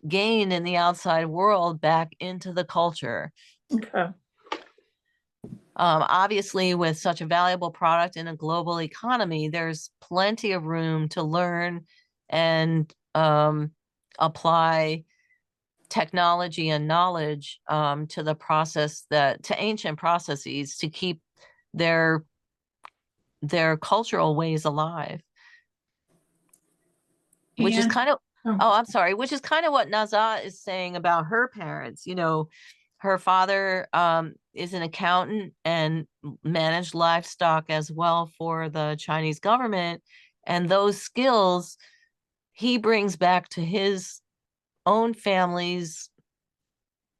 gained in the outside world back into the culture. Okay. Obviously, with such a valuable product in a global economy, there's plenty of room to learn and apply technology and knowledge to the process, to ancient processes, to keep their cultural ways alive. Which is And- kind of, oh. I'm sorry, which is kind of what Nazat is saying about her parents. You know, her father is an accountant and managed livestock as well for the Chinese government. And those skills he brings back to his own family's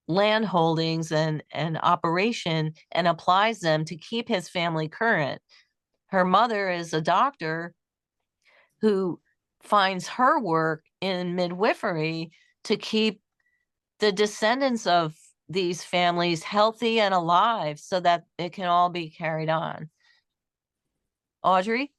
land holdings and operation, and applies them to keep his family current. Her mother is a doctor who finds her work in midwifery to keep the descendants of these families healthy and alive so that it can all be carried on. Audrey?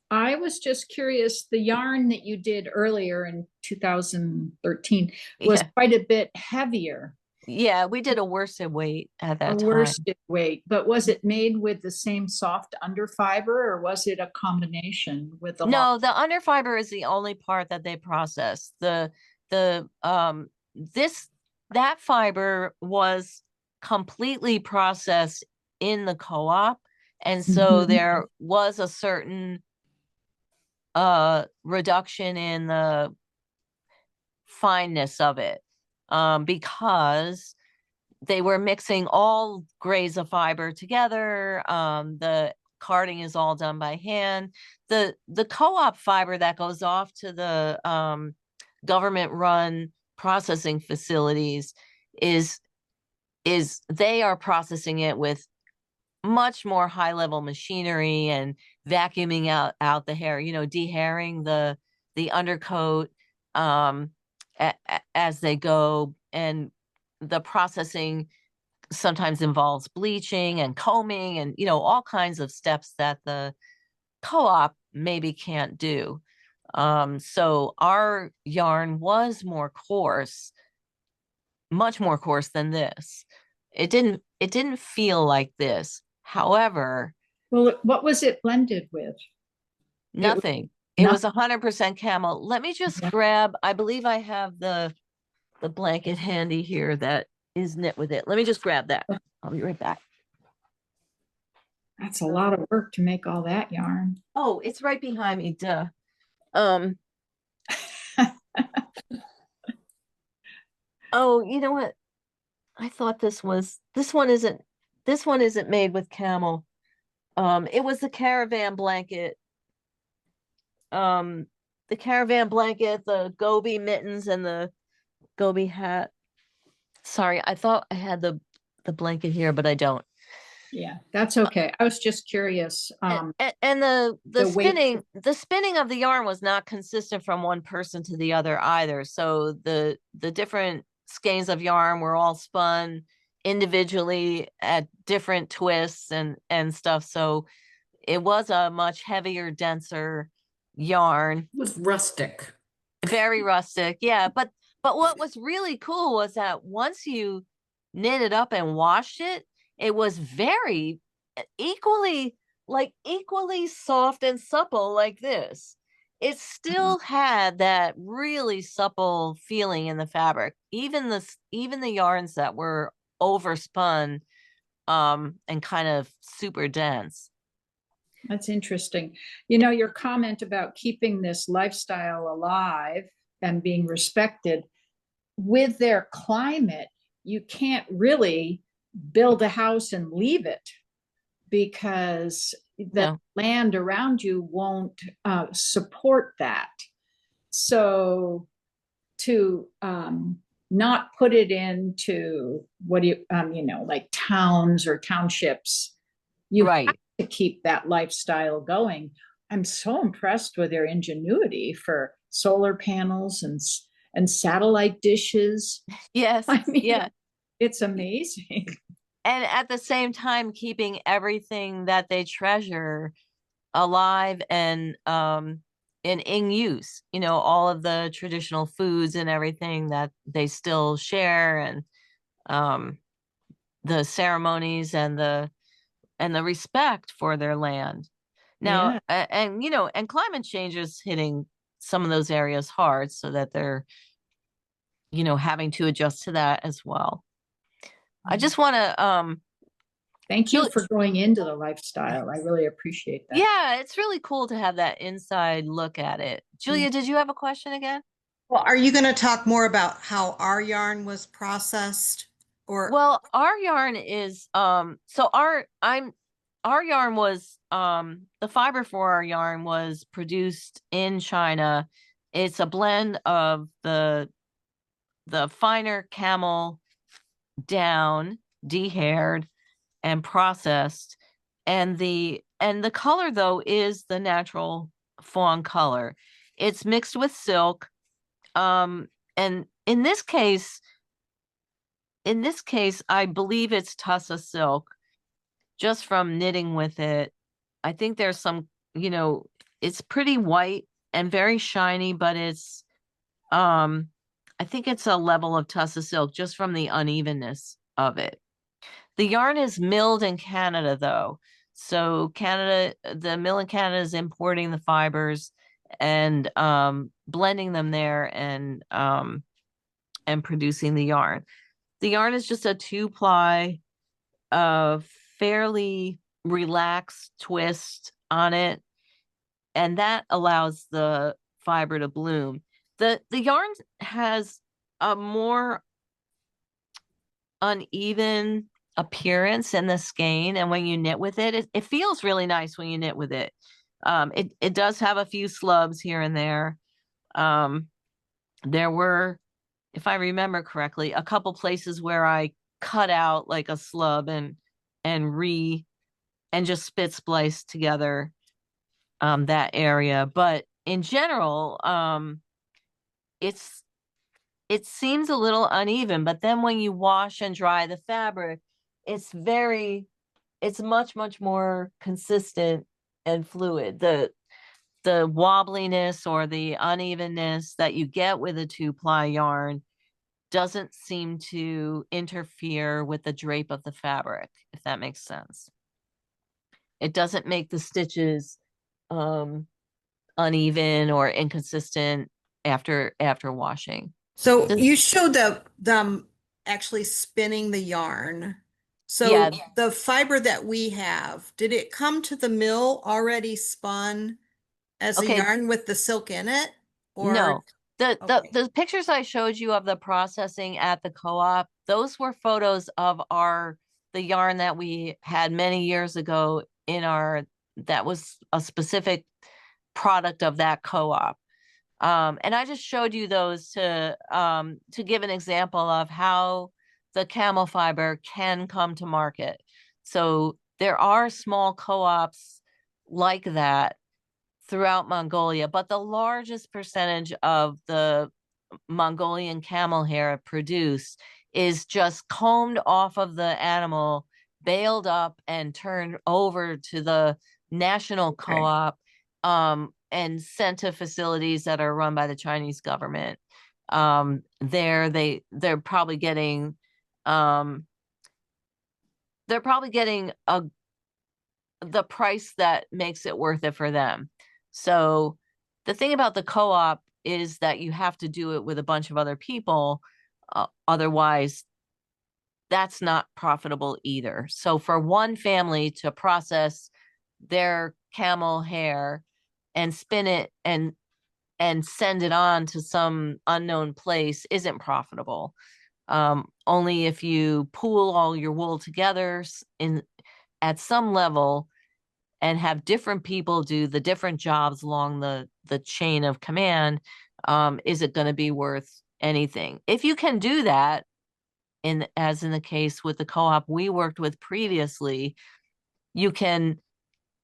I was just curious, the yarn that you did earlier in 2013 was Yeah. quite a bit heavier, Yeah, we did a worsted weight at a that time. worsted weight, but was it made with the same soft underfiber or was it a combination with the long? No, the underfiber is the only part that they process. That fiber was completely processed in the co-op, and so Mhm. there was a certain reduction in the fineness of it, because they were mixing all grades of fiber together. The carding is all done by hand. The co-op fiber that goes off to the government run processing facilities is they are processing it with much more high level machinery and vacuuming out the hair, dehairing the undercoat as they go. And the processing sometimes involves bleaching and combing and all kinds of steps that the co-op maybe can't do. So our yarn was more coarse, much more coarse than this. It didn't feel like this. However, Well, what was it blended with? nothing. It was 100% camel. Let me just Yeah. grab, I believe I have the blanket handy here that is knit with it. Let me just grab that. I'll be right back. That's a lot of work to make all that yarn. Oh, it's right behind me, duh. Um, oh, you know what? I thought this one isn't made with camel. It was the caravan blanket. The caravan blanket, the Gobi mittens, and the Gobi hat. Sorry, I thought I had the blanket here, but I don't. Yeah, that's okay. I was just curious. And the the weight- spinning of the yarn was not consistent from one person to the other either. So the different skeins of yarn were all spun individually at different twists and stuff. So it was a much heavier, denser yarn. It was rustic. Very rustic, yeah. But what was really cool was that once you knit it up and washed it, it was very equally soft and supple like this. It still had that really supple feeling in the fabric. Even the yarns that were overspun and kind of super dense. That's interesting. You know, your comment about keeping this lifestyle alive and being respected with their climate, you can't really build a house and leave it because the No. land around you won't support that. So to not put it into what do you, like towns or townships, you have Right. to keep that lifestyle going. I'm so impressed with their ingenuity for solar panels and satellite dishes. Yes. I mean, Yeah. it's amazing. And at the same time, keeping everything that they treasure alive and in use, all of the traditional foods and everything that they still share, and um the ceremonies and the respect for their land. Now, Yeah. and climate change is hitting some of those areas hard, so that they're, having to adjust to that as well. I just want to Thank you Julie, for going into the lifestyle. I really appreciate that. yeah, it's really cool to have that inside look at it. Julia, did you have a question again? Well, are you going to talk more about how our yarn was processed? Or, Well, our yarn is so our yarn was the fiber for our yarn was produced in China. It's a blend of the finer camel down, de-haired and processed, and the color though is the natural fawn color. It's mixed with silk. And in this case, I believe it's Tussa silk, just from knitting with it. I think there's some, it's pretty white and very shiny, but um, I think it's a level of Tussa silk just from the unevenness of it. The yarn is milled in Canada, though. So the mill in Canada is importing the fibers and blending them there and producing the yarn. The yarn is just a 2-ply, fairly relaxed twist on it, and that allows the fiber to bloom. The yarn has a more uneven appearance in the skein, and when you knit with it feels really nice when you knit with it. It does have a few slubs here and there. There were, if I remember correctly, a couple places where I cut out like a slub and just spit spliced together that area. But in general, it's it seems a little uneven, but then when you wash and dry the fabric, it's much more consistent and fluid. The wobbliness or the unevenness that you get with a 2-ply yarn doesn't seem to interfere with the drape of the fabric, if that makes sense. It doesn't make the stitches uneven or inconsistent after washing. so Does- you showed them actually spinning the yarn. So Yeah. the fiber that we have, did it come to the mill already spun as a Okay. yarn with the silk in it? Or No. The Okay. the pictures I showed you of the processing at the co-op, those were photos of the yarn that we had many years ago that was a specific product of that co-op. And I just showed you those to give an example of how the camel fiber can come to market. So there are small co-ops like that throughout Mongolia, but the largest percentage of the Mongolian camel hair produced is just combed off of the animal, baled up, and turned over to the national co-op, and sent to facilities that are run by the Chinese government. They're probably getting the price that makes it worth it for them. So the thing about the co-op is that you have to do it with a bunch of other people. Otherwise, that's not profitable either. So for one family to process their camel hair and spin it and send it on to some unknown place isn't profitable. Only if you pool all your wool together in at some level and have different people do the different jobs along the chain of command, is it going to be worth anything? If you can do that, as in the case with the co-op we worked with previously, you can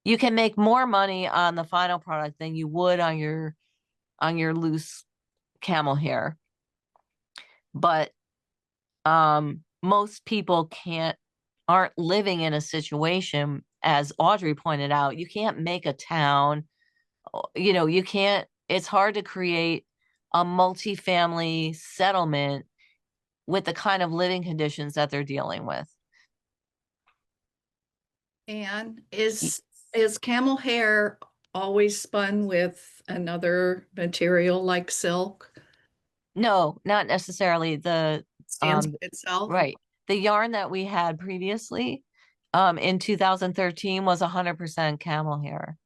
make more money on the final product than you would on your loose camel hair. But most people aren't living in a situation, as Audrey pointed out, you can't make a town, you can't, it's hard to create a multifamily settlement with the kind of living conditions that they're dealing with. And is camel hair always spun with another material like silk? No, not necessarily. Stands by itself? Right. The yarn that we had previously, in 2013 was 100% camel hair.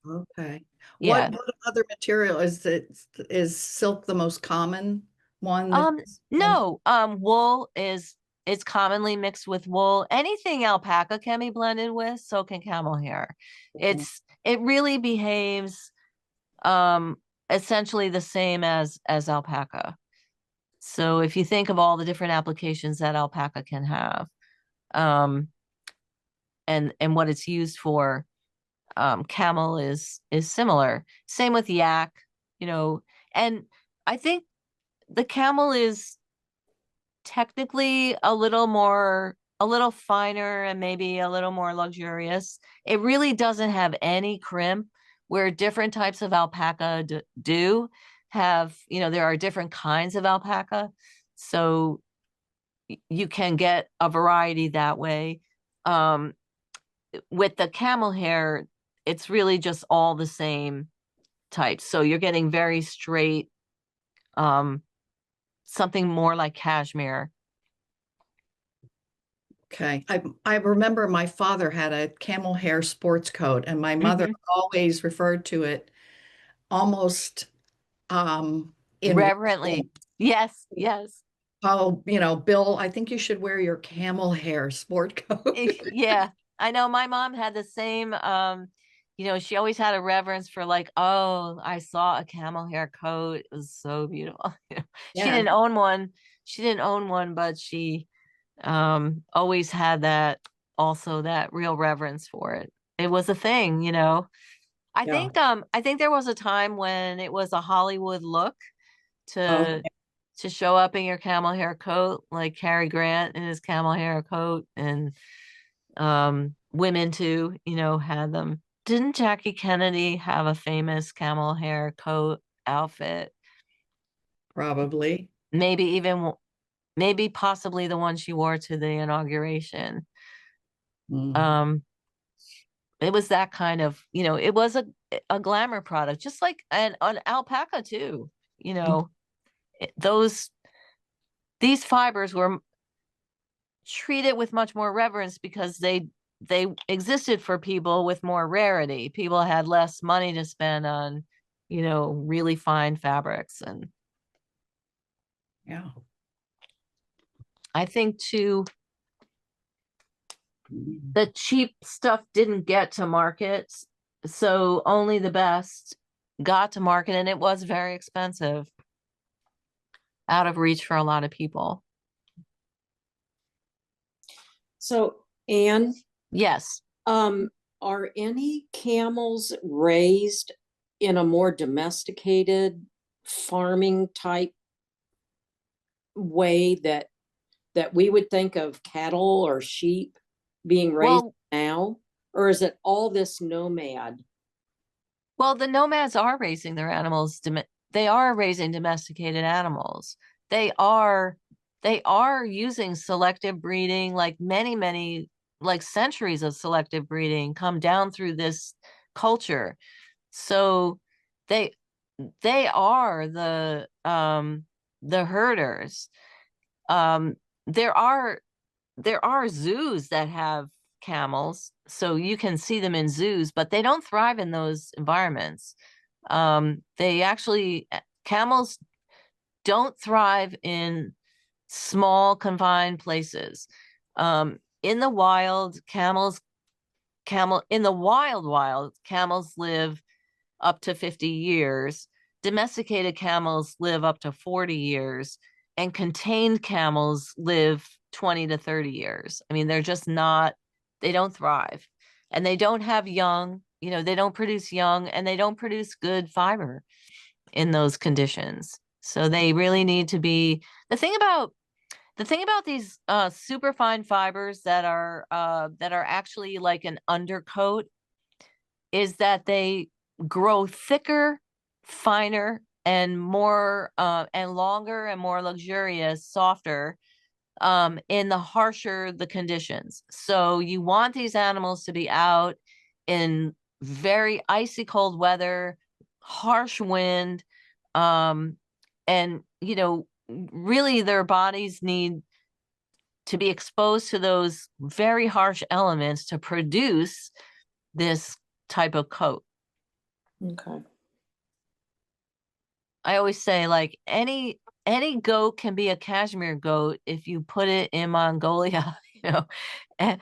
Okay. Yeah. What other material is silk the most common one? No, wool it's commonly mixed with wool. Anything alpaca can be blended with, so can camel hair. Okay. It really behaves essentially the same as alpaca. So if you think of all the different applications that alpaca can have, and what it's used for, camel is similar. Same with yak, and I think the camel is technically a little finer and maybe a little more luxurious. It really doesn't have any crimp, where different types of alpaca do have, there are different kinds of alpaca. So you can get a variety that way. With the camel hair, it's really just all the same types. So you're getting very straight, something more like cashmere. Okay. I remember my father had a camel hair sports coat, and my mother always referred to it almost in Reverently. Yes, yes. Oh, Bill, I think you should wear your camel hair sport coat. Yeah, I know my mom had the same, she always had a reverence for, like, oh, I saw a camel hair coat. It was so beautiful. She Yeah. didn't own one. She didn't own one, but she always had that real reverence for it. It was a thing. I think there was a time when it was a Hollywood look to show up in your camel hair coat, like Cary Grant in his camel hair coat, and women too, had them. Didn't Jackie Kennedy have a famous camel hair coat outfit? Probably. Maybe possibly the one she wore to the inauguration. Mm. It was that kind of, it was a glamour product, just like an alpaca too. These fibers were treated with much more reverence because they existed for people with more rarity. People had less money to spend on, really fine fabrics. And Yeah. I think too, the cheap stuff didn't get to market, so only the best got to market, and it was very expensive, out of reach for a lot of people. So, Anne, Yes. are any camels raised in a more domesticated farming type way that we would think of cattle or sheep being raised now? Or is it all this nomad? Well, the nomads are raising their animals. They are raising domesticated animals. They are using selective breeding, like many, like centuries of selective breeding come down through this culture. So they are the herders. There are zoos that have camels, so you can see them in zoos, but they don't thrive in those environments. They actually, camels don't thrive in small confined places. In the wild, in the wild, camels live up to 50 years. Domesticated camels live up to 40 years, and contained camels live 20 to 30 years. I mean, they're just not, they don't thrive. And they don't have young, they don't produce young, and they don't produce good fiber in those conditions. So they really need to be, the thing about these superfine fibers that are actually like an undercoat is that they grow thicker, finer, and more and longer and more luxurious, softer in the harsher the conditions. So you want these animals to be out in very icy cold weather, harsh wind, and really their bodies need to be exposed to those very harsh elements to produce this type of coat. Okay. I always say, like, any goat can be a cashmere goat if you put it in Mongolia, And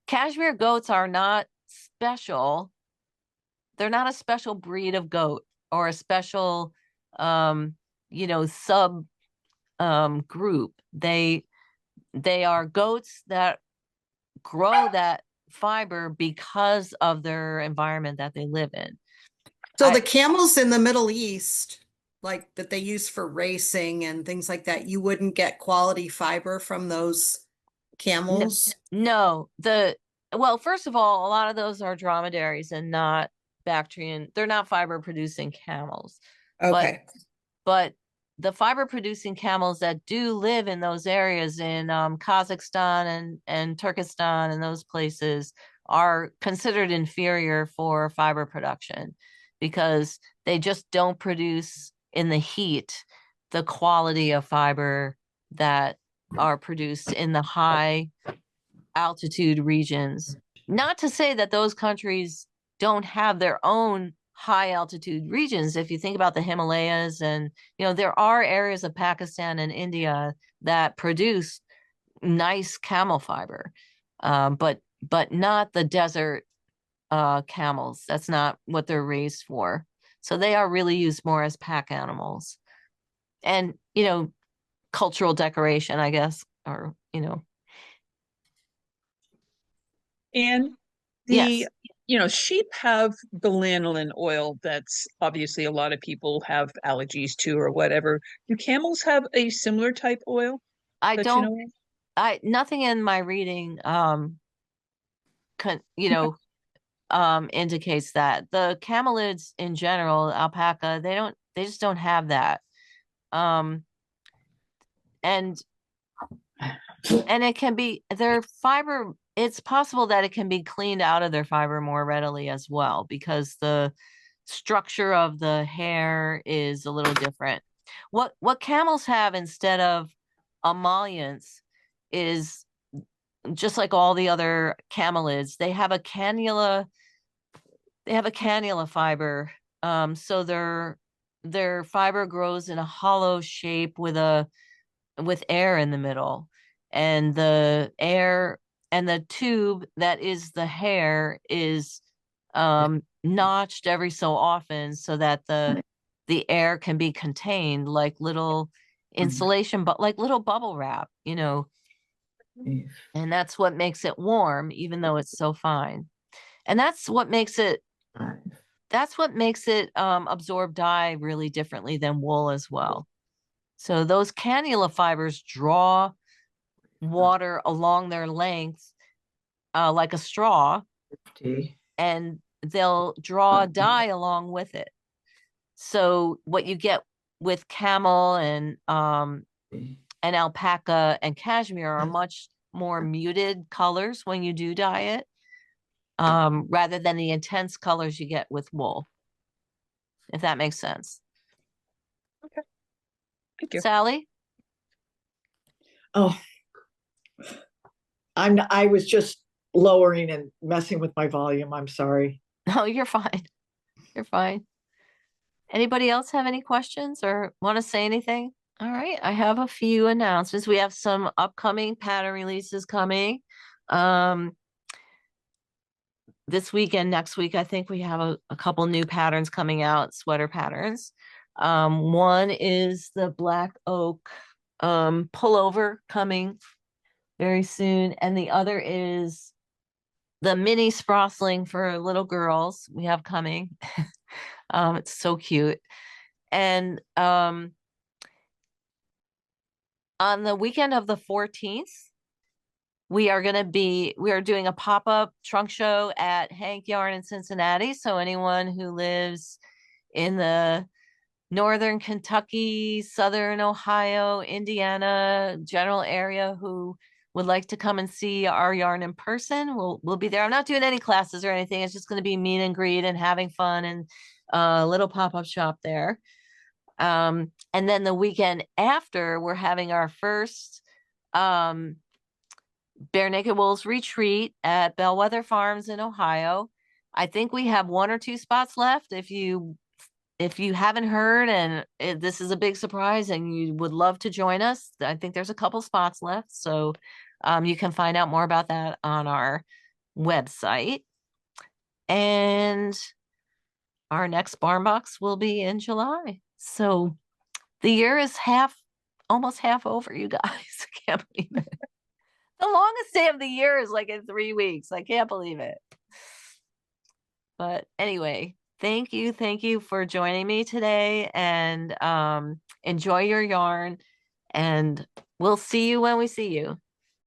cashmere goats are not special. They're not a special breed of goat or a special sub group. They are goats that grow that fiber because of their environment that they live in. So the camels in the Middle East, like that they use for racing and things like that, you wouldn't get quality fiber from those camels? No, well, first of all, a lot of those are dromedaries and not Bactrian. They're not fiber producing camels. Okay. But the fiber producing camels that do live in those areas in Kazakhstan and Turkestan and those places are considered inferior for fiber production because they just don't produce in the heat the quality of fiber that are produced in the high altitude regions. Not to say that those countries don't have their own high altitude regions. If you think about the Himalayas, and there are areas of Pakistan and India that produce nice camel fiber, but not the desert camels. That's not what they're raised for. So they are really used more as pack animals, and cultural decoration, I guess, or And yes. Sheep have the lanolin oil that's obviously a lot of people have allergies to or whatever. Do camels have a similar type oil I that don't. of? Nothing in my reading indicates that. The camelids in general, alpaca, they just don't have that. And it can be their fiber, it's possible that it can be cleaned out of their fiber more readily as well, because the structure of the hair is a little different. What camels have instead of emollients is, just like all the other camelids, they have a cannula fiber. So their fiber grows in a hollow shape with air in the middle, and the air and the tube that is the hair is notched every so often so that the air can be contained, like little insulation, but like little bubble wrap, and that's what makes it warm, even though it's so fine. And that's what makes it absorb dye really differently than wool as well. So those cannula fibers draw water along their length like a straw, and they'll draw dye along with it. So what you get with camel and alpaca and cashmere are much more muted colors when you do dye it, rather than the intense colors you get with wool, if that makes sense. Okay. Thank you. Sally? Oh, I was just lowering and messing with my volume. I'm sorry. No, you're fine. You're fine. Anybody else have any questions or want to say anything? All right, I have a few announcements. We have some upcoming pattern releases coming. This week and next week, I think we have a couple new patterns coming out, sweater patterns. One is the black oak pullover coming very soon, and the other is the mini sprossling for little girls we have coming. It's so cute. And on the weekend of the 14th, we are doing a pop-up trunk show at Hank Yarn in Cincinnati. So anyone who lives in the northern Kentucky, southern Ohio, Indiana general area who would like to come and see our yarn in person, we'll be there. I'm not doing any classes or anything. It's just going to be meet and greet and having fun and a little pop-up shop there. And then the weekend after, we're having our first Bare Naked Wolves retreat at Bellwether Farms in Ohio. I think we have 1 or 2 spots left. If you haven't heard and this is a big surprise and you would love to join us, I think there's a couple spots left. So you can find out more about that on our website. And our next barn box will be in July. So the year is almost half over, you guys. I can't believe it. The longest day of the year is like in 3 weeks. I can't believe it. But anyway, thank you for joining me today, and enjoy your yarn, and we'll see you when we see you.